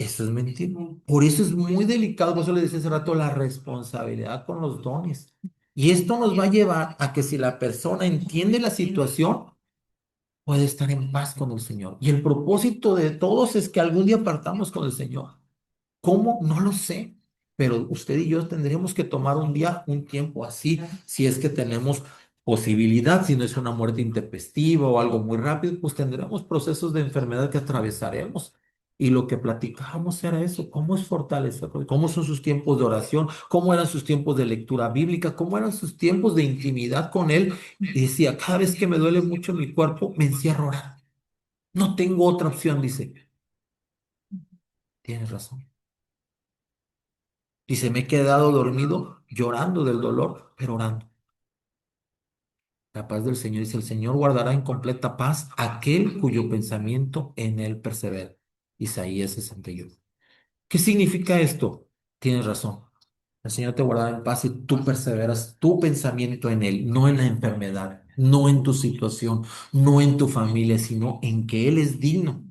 C: Eso es mentira. Por eso es muy delicado, por eso le decía hace rato, la responsabilidad con los dones. Y esto nos va a llevar a que si la persona entiende la situación, puede estar en paz con el Señor. Y el propósito de todos es que algún día partamos con el Señor. ¿Cómo? No lo sé. Pero usted y yo tendremos que tomar un día, un tiempo así, si es que tenemos posibilidad, si no es una muerte intempestiva o algo muy rápido, pues tendremos procesos de enfermedad que atravesaremos. Y lo que platicábamos era eso, cómo es fortalecerlo, cómo son sus tiempos de oración, cómo eran sus tiempos de lectura bíblica, cómo eran sus tiempos de intimidad con Él. Y decía, cada vez que me duele mucho mi cuerpo, me encierro a orar. No tengo otra opción, dice. Tienes razón. Y se me he quedado dormido llorando del dolor, pero orando. La paz del Señor dice, el Señor guardará en completa paz aquel cuyo pensamiento en él persevera. Isaías 61. ¿Qué significa esto? Tienes razón. El Señor te guardará en paz si tú perseveras tu pensamiento en él, no en la enfermedad, no en tu situación, no en tu familia, sino en que él es digno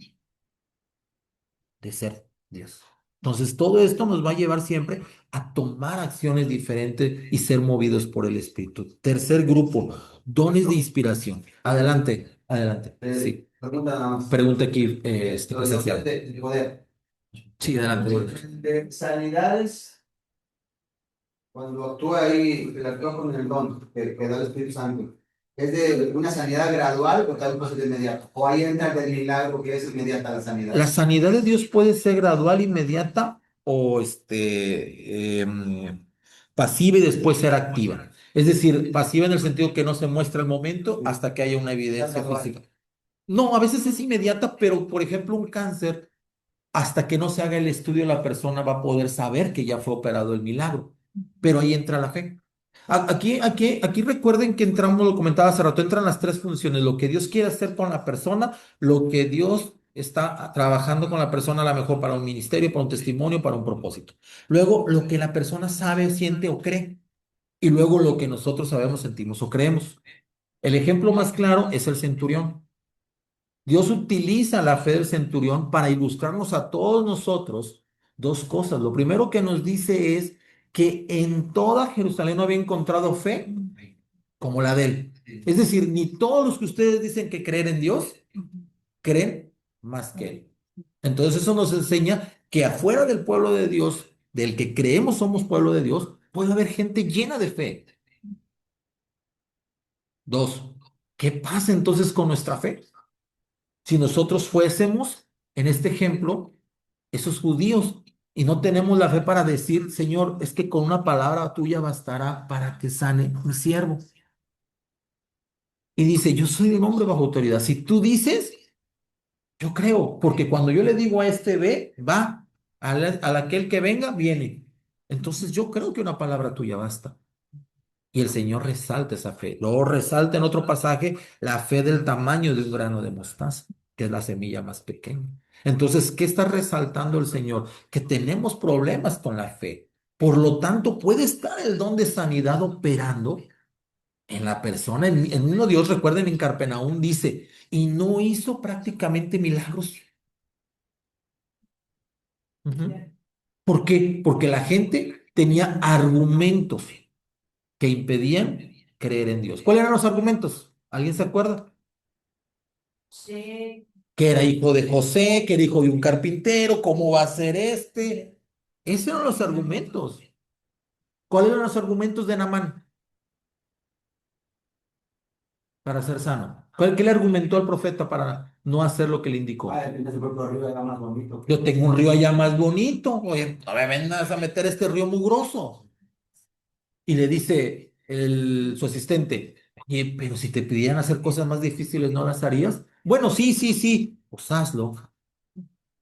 C: de ser Dios. Entonces, todo esto nos va a llevar siempre a tomar acciones diferentes y ser movidos por el Espíritu. Tercer grupo, dones de inspiración. Adelante, adelante. Sí.
F: Pregunta nada más.
C: Pregunta aquí,
F: Los
C: presencial.
F: de poder.
C: Sí, adelante.
F: De sanidades, cuando actúa ahí, el actúa con el don que da el Espíritu Santo, ¿es de una sanidad gradual o tal cosa de inmediato? ¿O ahí entra el milagro que es inmediata la sanidad?
C: La sanidad de Dios puede ser gradual, inmediata o pasiva y después ser activa. Es decir, pasiva en el sentido que no se muestra el momento hasta que haya una evidencia física. No, a veces es inmediata, pero por ejemplo, un cáncer, hasta que no se haga el estudio, la persona va a poder saber que ya fue operado el milagro. Pero ahí entra la fe. Aquí recuerden que entramos, lo comentaba hace rato, entran las tres funciones: lo que Dios quiere hacer con la persona, lo que Dios está trabajando con la persona, a lo mejor para un ministerio, para un testimonio, para un propósito. Luego, lo que la persona sabe, siente o cree. Y luego lo que nosotros sabemos, sentimos o creemos. El ejemplo más claro es el centurión. Dios utiliza la fe del centurión para ilustrarnos a todos nosotros dos cosas. Lo primero que nos dice es que en toda Jerusalén no había encontrado fe como la de él. Es decir, ni todos los que ustedes dicen que creen en Dios creen más que él. Entonces eso nos enseña que afuera del pueblo de Dios, del que creemos somos pueblo de Dios, puede haber gente llena de fe. Dos, ¿qué pasa entonces con nuestra fe? Si nosotros fuésemos, en este ejemplo, esos judíos y no tenemos la fe para decir, Señor, es que con una palabra tuya bastará para que sane mi siervo. Y dice, yo soy un hombre bajo autoridad. Si tú dices, yo creo, porque cuando yo le digo a este ve, va, al aquel que venga, viene. Entonces yo creo que una palabra tuya basta. Y el Señor resalta esa fe. Luego resalta en otro pasaje la fe del tamaño de un grano de mostaza, que es la semilla más pequeña. Entonces, ¿qué está resaltando el Señor? Que tenemos problemas con la fe. Por lo tanto, puede estar el don de sanidad operando en la persona. En uno Dios, recuerden, en Carpenaún dice, y no hizo prácticamente milagros. Ujú. ¿Por qué? Porque la gente tenía argumentos que impedían creer en Dios. ¿Cuáles eran los argumentos? ¿Alguien se acuerda?
H: Sí.
C: Que era hijo de José, que era hijo de un carpintero, ¿cómo va a ser este? Esos eran los argumentos. ¿Cuáles eran los argumentos de Naamán para ser sano? ¿Qué le argumentó al profeta para no hacer lo que le indicó? Yo tengo un río allá más bonito. Oye, no me vengas a meter este río mugroso. Y le dice su asistente, oye, pero si te pidieran hacer cosas más difíciles, ¿no las harías? Bueno, sí, sí, sí, pues hazlo.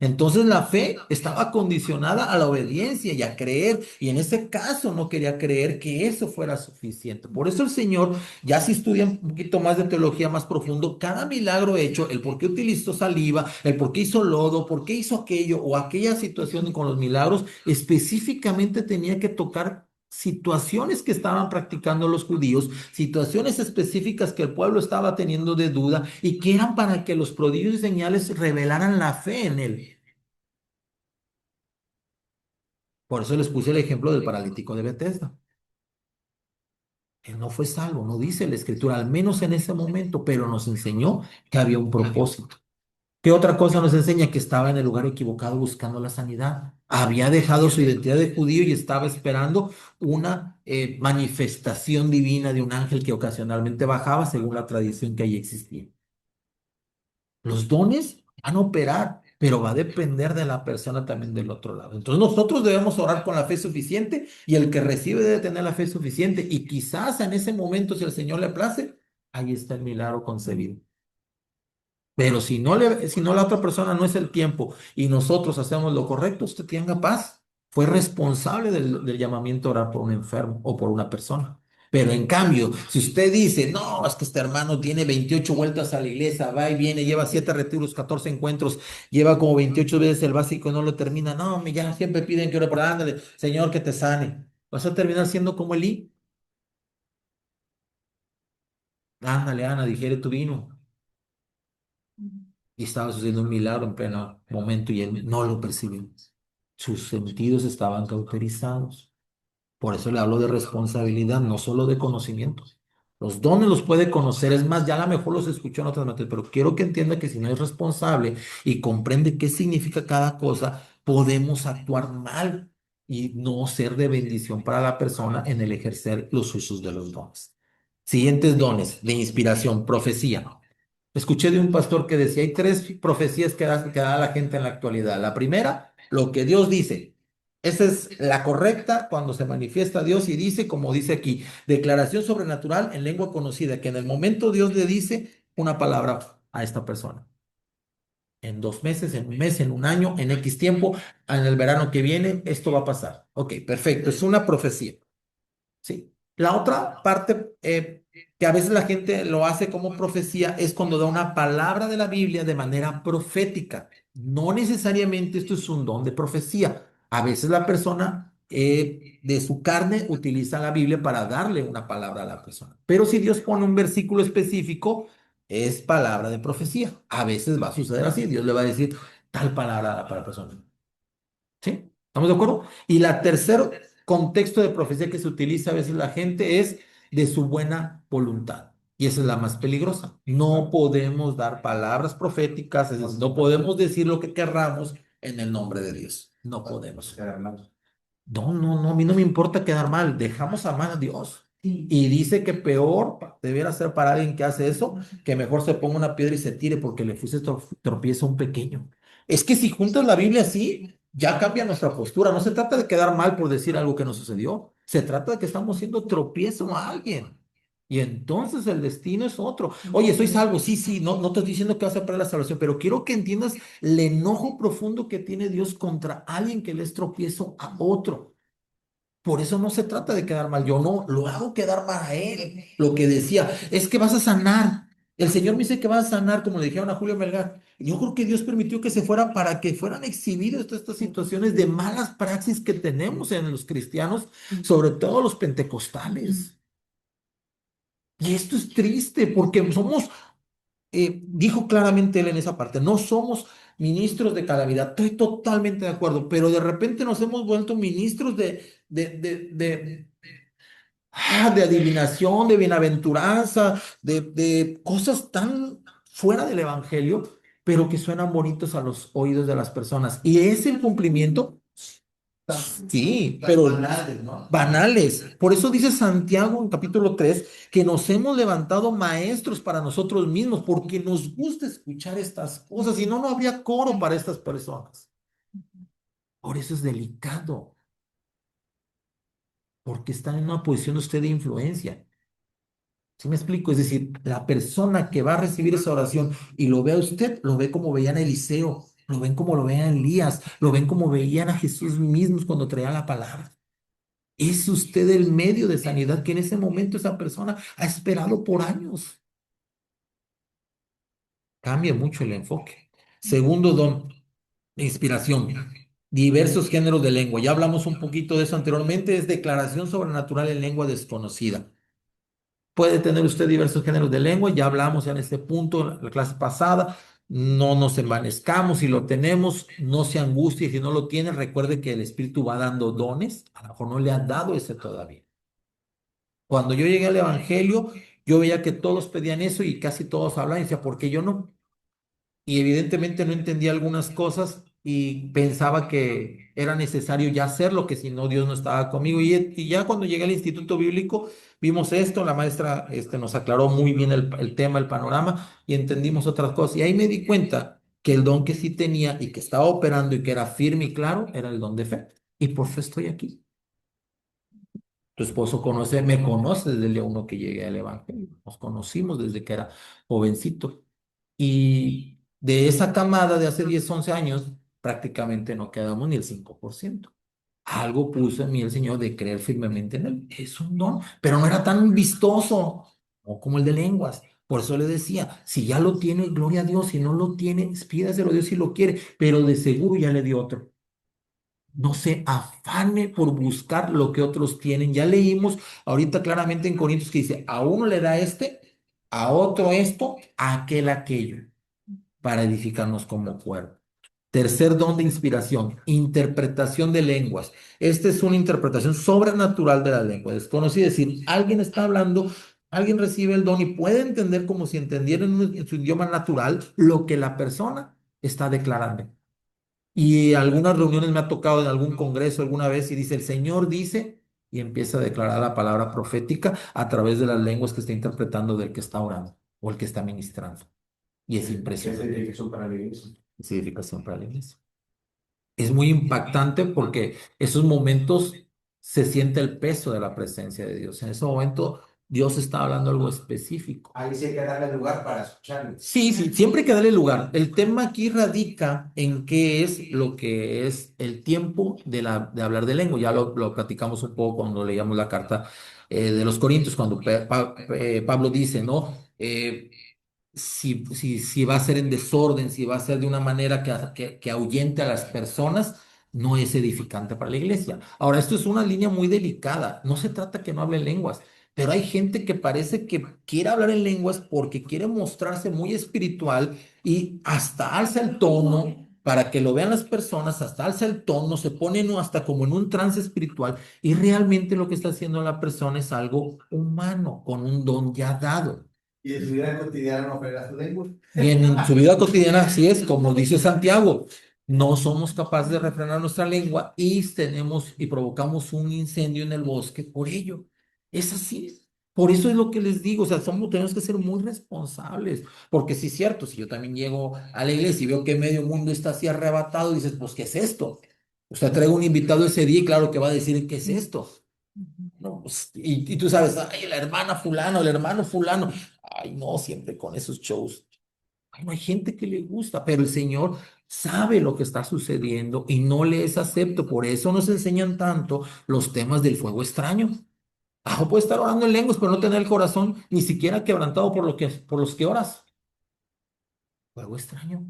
C: Entonces la fe estaba condicionada a la obediencia y a creer, y en ese caso no quería creer que eso fuera suficiente. Por eso el Señor, ya si estudian un poquito más de teología más profundo, cada milagro hecho, el por qué utilizó saliva, el por qué hizo lodo, por qué hizo aquello o aquella situación con los milagros, específicamente tenía que tocar situaciones que estaban practicando los judíos, situaciones específicas que el pueblo estaba teniendo de duda y que eran para que los prodigios y señales revelaran la fe en él. Por eso les puse el ejemplo del paralítico de Betesda. Él no fue salvo, no dice la escritura, al menos en ese momento, pero nos enseñó que había un propósito. ¿Qué otra cosa nos enseña? Que estaba en el lugar equivocado buscando la sanidad. Había dejado su identidad de judío y estaba esperando una manifestación divina de un ángel que ocasionalmente bajaba según la tradición que ahí existía. Los dones van a operar, pero va a depender de la persona también del otro lado. Entonces nosotros debemos orar con la fe suficiente y el que recibe debe tener la fe suficiente y quizás en ese momento, si el Señor le place, ahí está el milagro concebido. Pero si no la otra persona no es el tiempo y nosotros hacemos lo correcto, usted tenga paz. Fue responsable del llamamiento a orar por un enfermo o por una persona. Pero en cambio, si usted dice, no, es que este hermano tiene 28 vueltas a la iglesia, va y viene, lleva 7 retiros, 14 encuentros, lleva como 28 veces el básico y no lo termina, no, ya siempre piden que ore por ándale, Señor, que te sane. Vas a terminar siendo como Elí. Ándale, Ana, digiere tu vino. Y estaba sucediendo un milagro en pleno momento y él no lo percibió. Sus sentidos estaban cauterizados. Por eso le hablo de responsabilidad, no solo de conocimiento. Los dones los puede conocer, es más, ya a lo mejor los escuchó en otras materias, pero quiero que entienda que si no es responsable y comprende qué significa cada cosa, podemos actuar mal y no ser de bendición para la persona en el ejercer los usos de los dones. Siguientes dones de inspiración, profecía. Escuché de un pastor que decía, hay 3 profecías que da la gente en la actualidad. La primera, lo que Dios dice. Esa es la correcta cuando se manifiesta Dios y dice, como dice aquí, declaración sobrenatural en lengua conocida, que en el momento Dios le dice una palabra a esta persona. En 2 meses, en un mes, en un año, en X tiempo, en el verano que viene, esto va a pasar. Ok, perfecto, es una profecía. ¿Sí? La otra parte que a veces la gente lo hace como profecía es cuando da una palabra de la Biblia de manera profética. No necesariamente esto es un don de profecía. A veces la persona de su carne utiliza la Biblia para darle una palabra a la persona. Pero si Dios pone un versículo específico, es palabra de profecía. A veces va a suceder así. Dios le va a decir tal palabra para la persona. ¿Sí? ¿Estamos de acuerdo? Y la tercer contexto de profecía que se utiliza a veces la gente es de su buena voluntad. Y esa es la más peligrosa. No podemos dar palabras proféticas, es decir, no podemos decir lo que querramos en el nombre de Dios. No podemos. No, no, no, a mí no me importa quedar mal. Dejamos amar a Dios. Y dice que peor debiera ser para alguien que hace eso, que mejor se ponga una piedra y se tire porque le fuiste tropiezo a un pequeño. Es que si juntas la Biblia así, ya cambia nuestra postura. No se trata de quedar mal por decir algo que no sucedió. Se trata de que estamos haciendo tropiezo a alguien. Y entonces el destino es otro. Oye, soy salvo. Sí, sí, no, no te estoy diciendo que vas a perder la salvación, pero quiero que entiendas el enojo profundo que tiene Dios contra alguien que le es tropiezo a otro. Por eso no se trata de quedar mal. Yo no lo hago quedar mal a él. Lo que decía es que vas a sanar. El Señor me dice que vas a sanar, como le dijeron a Julio Melgar. Yo creo que Dios permitió que se fuera para que fueran exhibidas todas estas situaciones de malas praxis que tenemos en los cristianos, sobre todo los pentecostales. Y esto es triste porque somos dijo claramente él en esa parte, no somos ministros de calamidad, estoy totalmente de acuerdo, pero de repente nos hemos vuelto ministros de adivinación, de bienaventuranza, de cosas tan fuera del evangelio, pero que suenan bonitos a los oídos de las personas. Y es el cumplimiento. Sí, pero
F: Banales, ¿no?
C: banales. Por eso dice Santiago en capítulo 3 que nos hemos levantado maestros para nosotros mismos, porque nos gusta escuchar estas cosas, y no, no habría coro para estas personas. Por eso es delicado, porque están en una posición usted de influencia. ¿Sí me explico? Es decir, la persona que va a recibir esa oración y lo ve a usted, lo ve como veían a Eliseo, lo ven como lo veían a Elías, lo ven como veían a Jesús mismos cuando traía la palabra. Es usted el medio de sanidad que en ese momento esa persona ha esperado por años. Cambia mucho el enfoque. Segundo don, inspiración. Diversos géneros de lengua. Ya hablamos un poquito de eso anteriormente. Es declaración sobrenatural en lengua desconocida. Puede tener usted diversos géneros de lengua. Ya hablamos en este punto, en la clase pasada. no nos envanezcamos, si lo tenemos, no se angustie, si no lo tiene, recuerde que el Espíritu va dando dones, a lo mejor no le ha dado ese todavía. Cuando yo llegué al Evangelio, yo veía que todos pedían eso y casi todos hablaban y decía, ¿por qué yo no? Y evidentemente no entendía algunas cosas y pensaba que era necesario ya hacerlo, que si no Dios no estaba conmigo. Y ya cuando llegué al Instituto Bíblico vimos esto, la maestra nos aclaró muy bien el tema, el panorama y entendimos otras cosas. Y ahí me di cuenta que el don que sí tenía y que estaba operando y que era firme y claro era el don de fe. Y por eso estoy aquí. Tu esposo me conoce desde el día uno que llegué al Evangelio. Nos conocimos desde que era jovencito. Y de esa camada de hace 10 11 años, prácticamente no quedamos ni el 5%. Algo puso en mí el Señor de creer firmemente en Él. Es un don, pero no era tan vistoso, no como el de lenguas. Por eso le decía, si ya lo tiene, gloria a Dios. Si no lo tiene, pídaselo a Dios si lo quiere, pero de seguro ya le dio otro. No se afane por buscar lo que otros tienen. Ya leímos ahorita claramente en Corintios que dice, a uno le da este, a otro esto, a aquel aquello, para edificarnos como cuerpo. Tercer don de inspiración, interpretación de lenguas. Esta es una interpretación sobrenatural de la lengua. Desconocida, es decir, alguien está hablando, alguien recibe el don y puede entender como si entendiera en su idioma natural lo que la persona está declarando. Y algunas reuniones me ha tocado en algún congreso alguna vez y dice, el Señor dice, y empieza a declarar la palabra profética a través de las lenguas que está interpretando del que está orando o el que está ministrando. Y es impresionante. Es edificación para la iglesia. Es edificación para la iglesia. Es muy impactante porque esos momentos se siente el peso de la presencia de Dios. En ese momento Dios está hablando algo específico.
F: Ahí sí hay que darle lugar para escucharlo.
C: Sí, sí, siempre hay que darle lugar. El tema aquí radica en qué es lo que es el tiempo de hablar de lengua. Ya lo platicamos un poco cuando leíamos la carta de los Corintios, cuando Pablo dice, ¿no? Si va a ser en desorden, si va a ser de una manera que ahuyente a las personas, no es edificante para la iglesia. Ahora, esto es una línea muy delicada. No se trata que no hablen lenguas, pero hay gente que parece que quiere hablar en lenguas porque quiere mostrarse muy espiritual y hasta alza el tono para que lo vean las personas, hasta alza el tono, se pone hasta como en un trance espiritual y realmente lo que está haciendo la persona es algo humano, con un don ya dado.
F: Y en su vida cotidiana no pega su lengua.
C: Y en su vida cotidiana, así es, como dice Santiago, no somos capaces de refrenar nuestra lengua y tenemos y provocamos un incendio en el bosque por ello. Es así. Por eso es lo que les digo, o sea, tenemos que ser muy responsables, porque sí es cierto, si yo también llego a la iglesia y veo que medio mundo está así arrebatado, dices, pues, ¿qué es esto? O sea, traigo un invitado ese día y claro que va a decir, ¿qué es esto? No, pues, y tú sabes, ay, la hermana fulano, el hermano fulano, ay, no, siempre con esos shows. Ay, no hay gente que le gusta, pero el Señor sabe lo que está sucediendo y no les acepto. Por eso nos enseñan tanto los temas del fuego extraño. Ah, puede estar orando en lenguas, pero no tener el corazón ni siquiera quebrantado por los que oras. Fuego extraño.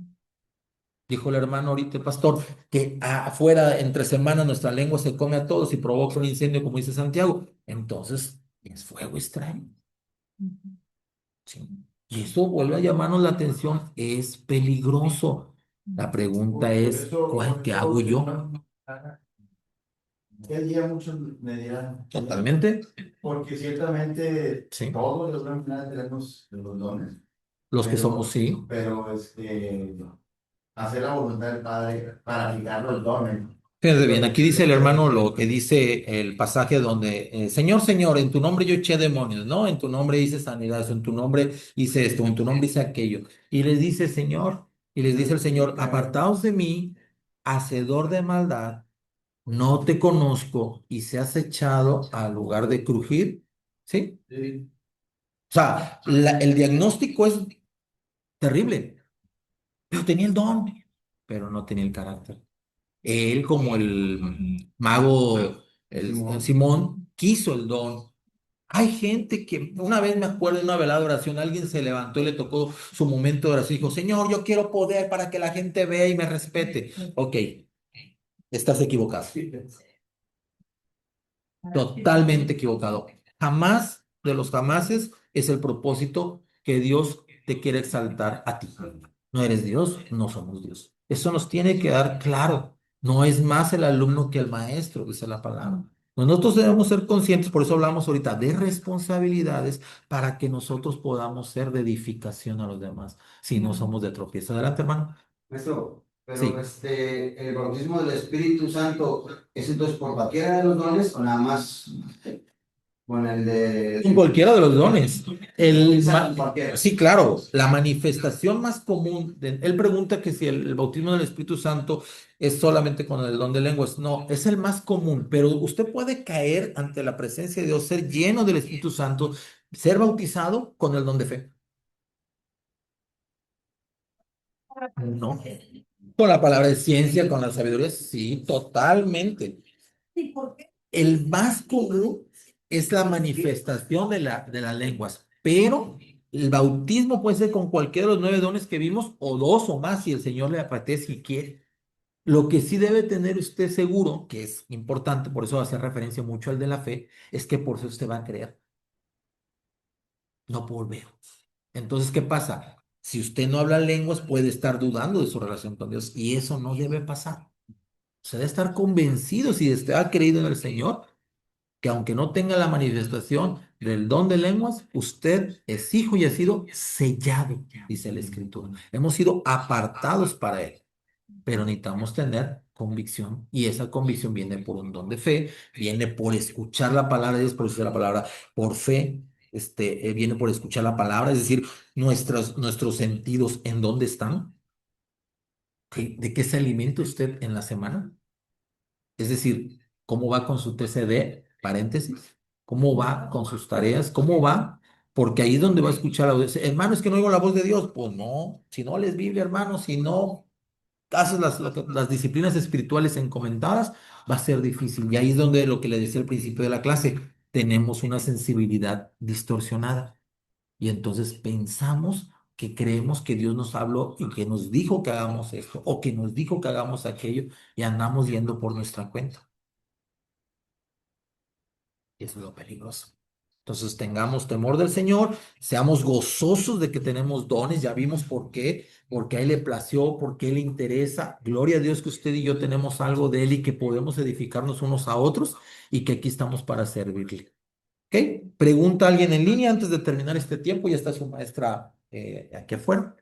C: Dijo el hermano ahorita, el pastor, que afuera, entre semanas, nuestra lengua se come a todos y provoca un incendio, como dice Santiago. Entonces, es fuego extraño. Sí. Y eso vuelve a llamarnos la atención, es peligroso. La pregunta es, ¿qué hago yo?
F: El día muchos me dirán.
C: Totalmente.
F: Porque ciertamente
C: Sí.
F: todos los buenos tenemos los dones.
C: Los que somos, sí.
F: Pero hacer la voluntad del Padre para aplicar los dones.
C: Fíjate bien, aquí dice el hermano lo que dice el pasaje donde, Señor, Señor, en tu nombre yo eché demonios, ¿no? En tu nombre hice sanidad, en tu nombre hice esto, en tu nombre hice aquello. Y les dice, Señor, y les dice el Señor, apartaos de mí, hacedor de maldad, no te conozco y seas echado al lugar de crujir, ¿sí?
F: Sí.
C: O sea, el diagnóstico es terrible, pero tenía el don, pero no tenía el carácter. Él, como el mago Simón, quiso el don. Hay gente que, una vez me acuerdo de una velada de oración, alguien se levantó y le tocó su momento de oración y dijo, Señor, yo quiero poder para que la gente vea y me respete. Ok, estás equivocado. Totalmente equivocado. Jamás de los jamases es el propósito que Dios te quiere exaltar a ti. No eres Dios, no somos Dios. Eso nos tiene que dar claro. No es más el alumno que el maestro, dice la palabra. Nosotros debemos ser conscientes, por eso hablamos ahorita de responsabilidades para que nosotros podamos ser de edificación a los demás, si no somos de tropiezo. Adelante, hermano.
F: Maestro,
C: Sí.
F: pero el bautismo del Espíritu Santo, ¿es entonces por cualquiera de los dones o nada más con el de...
C: En cualquiera de los dones.
F: Cualquiera.
C: Sí, claro, la manifestación más común, él pregunta que si el bautismo del Espíritu Santo es solamente con el don de lenguas. No, es el más común, pero usted puede caer ante la presencia de Dios, ser lleno del Espíritu Santo, ser bautizado con el don de fe. No. Con la palabra de ciencia, con la sabiduría, sí, totalmente. El más común es la manifestación de las lenguas, pero el bautismo puede ser con cualquiera de los 9 dones que vimos, o 2 o más, si el Señor le apetece y quiere. Lo que sí debe tener usted seguro, que es importante, por eso hace referencia mucho al de la fe, es que por eso usted va a creer, no por ver. Entonces, ¿qué pasa? Si usted no habla lenguas, puede estar dudando de su relación con Dios, y eso no debe pasar. Usted debe estar convencido, si usted ha creído en el Señor, que aunque no tenga la manifestación del don de lenguas, usted es hijo y ha sido sellado, dice la Escritura. Hemos sido apartados para Él, pero necesitamos tener convicción, y esa convicción viene por un don de fe, viene por escuchar la palabra de Dios, por decir la palabra, por fe, viene por escuchar la palabra, es decir, nuestros sentidos, ¿en dónde están? ¿De qué se alimenta usted en la semana? Es decir, ¿cómo va con su TCD? Paréntesis. ¿Cómo va con sus tareas? ¿Cómo va? Porque ahí es donde va a escuchar la voz. Hermano, es que no oigo la voz de Dios. Pues no, si no lees Biblia, hermano, si no haces las disciplinas espirituales encomendadas, va a ser difícil. Y ahí es donde lo que le decía al principio de la clase, tenemos una sensibilidad distorsionada. Y entonces pensamos que creemos que Dios nos habló y que nos dijo que hagamos esto o que nos dijo que hagamos aquello y andamos yendo por nuestra cuenta. Y eso es lo peligroso. Entonces tengamos temor del Señor, seamos gozosos de que tenemos dones, ya vimos por qué, porque a Él le plació, porque a Él le interesa. Gloria a Dios que usted y yo tenemos algo de Él y que podemos edificarnos unos a otros y que aquí estamos para servirle. ¿Ok? Pregunta a alguien en línea antes de terminar este tiempo, ya está su maestra aquí afuera.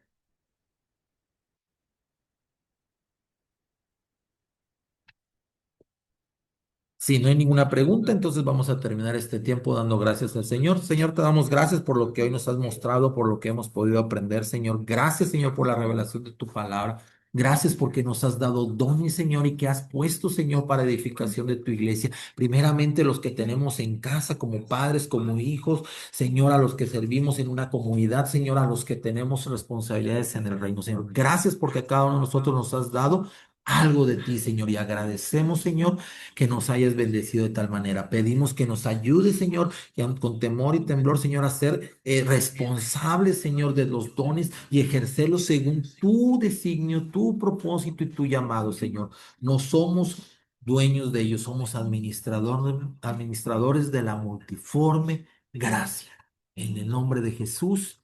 C: Si no hay ninguna pregunta, entonces vamos a terminar este tiempo dando gracias al Señor. Señor, te damos gracias por lo que hoy nos has mostrado, por lo que hemos podido aprender, Señor. Gracias, Señor, por la revelación de tu palabra. Gracias porque nos has dado dones, Señor, y que has puesto, Señor, para edificación de tu iglesia. Primeramente, los que tenemos en casa como padres, como hijos, Señor, a los que servimos en una comunidad, Señor, a los que tenemos responsabilidades en el reino, Señor. Gracias porque a cada uno de nosotros nos has dado algo de ti, Señor, y agradecemos, Señor, que nos hayas bendecido de tal manera. Pedimos que nos ayude, Señor, que con temor y temblor, Señor, a ser responsables, Señor, de los dones y ejercerlos según tu designio, tu propósito y tu llamado, Señor. No somos dueños de ellos, somos administradores de la multiforme gracia. En el nombre de Jesús.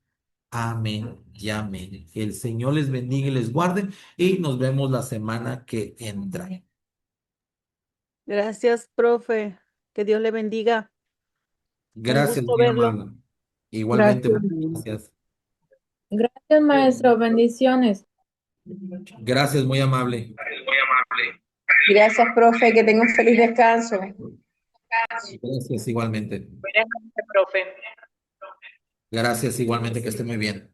C: Amén y amén. Que el Señor les bendiga y les guarde y nos vemos la semana que entra.
E: Gracias, profe. Que Dios le bendiga. Un
C: Gracias,
E: gusto
C: muy
E: verlo.
C: amable. Igualmente,
B: Gracias.
C: muchas gracias.
D: Gracias, maestro. Bendiciones.
C: Gracias, muy amable.
G: Gracias, profe, que tenga un feliz descanso.
C: Gracias, igualmente.
G: Buenas noches, profe.
C: Gracias, igualmente, que esté muy bien.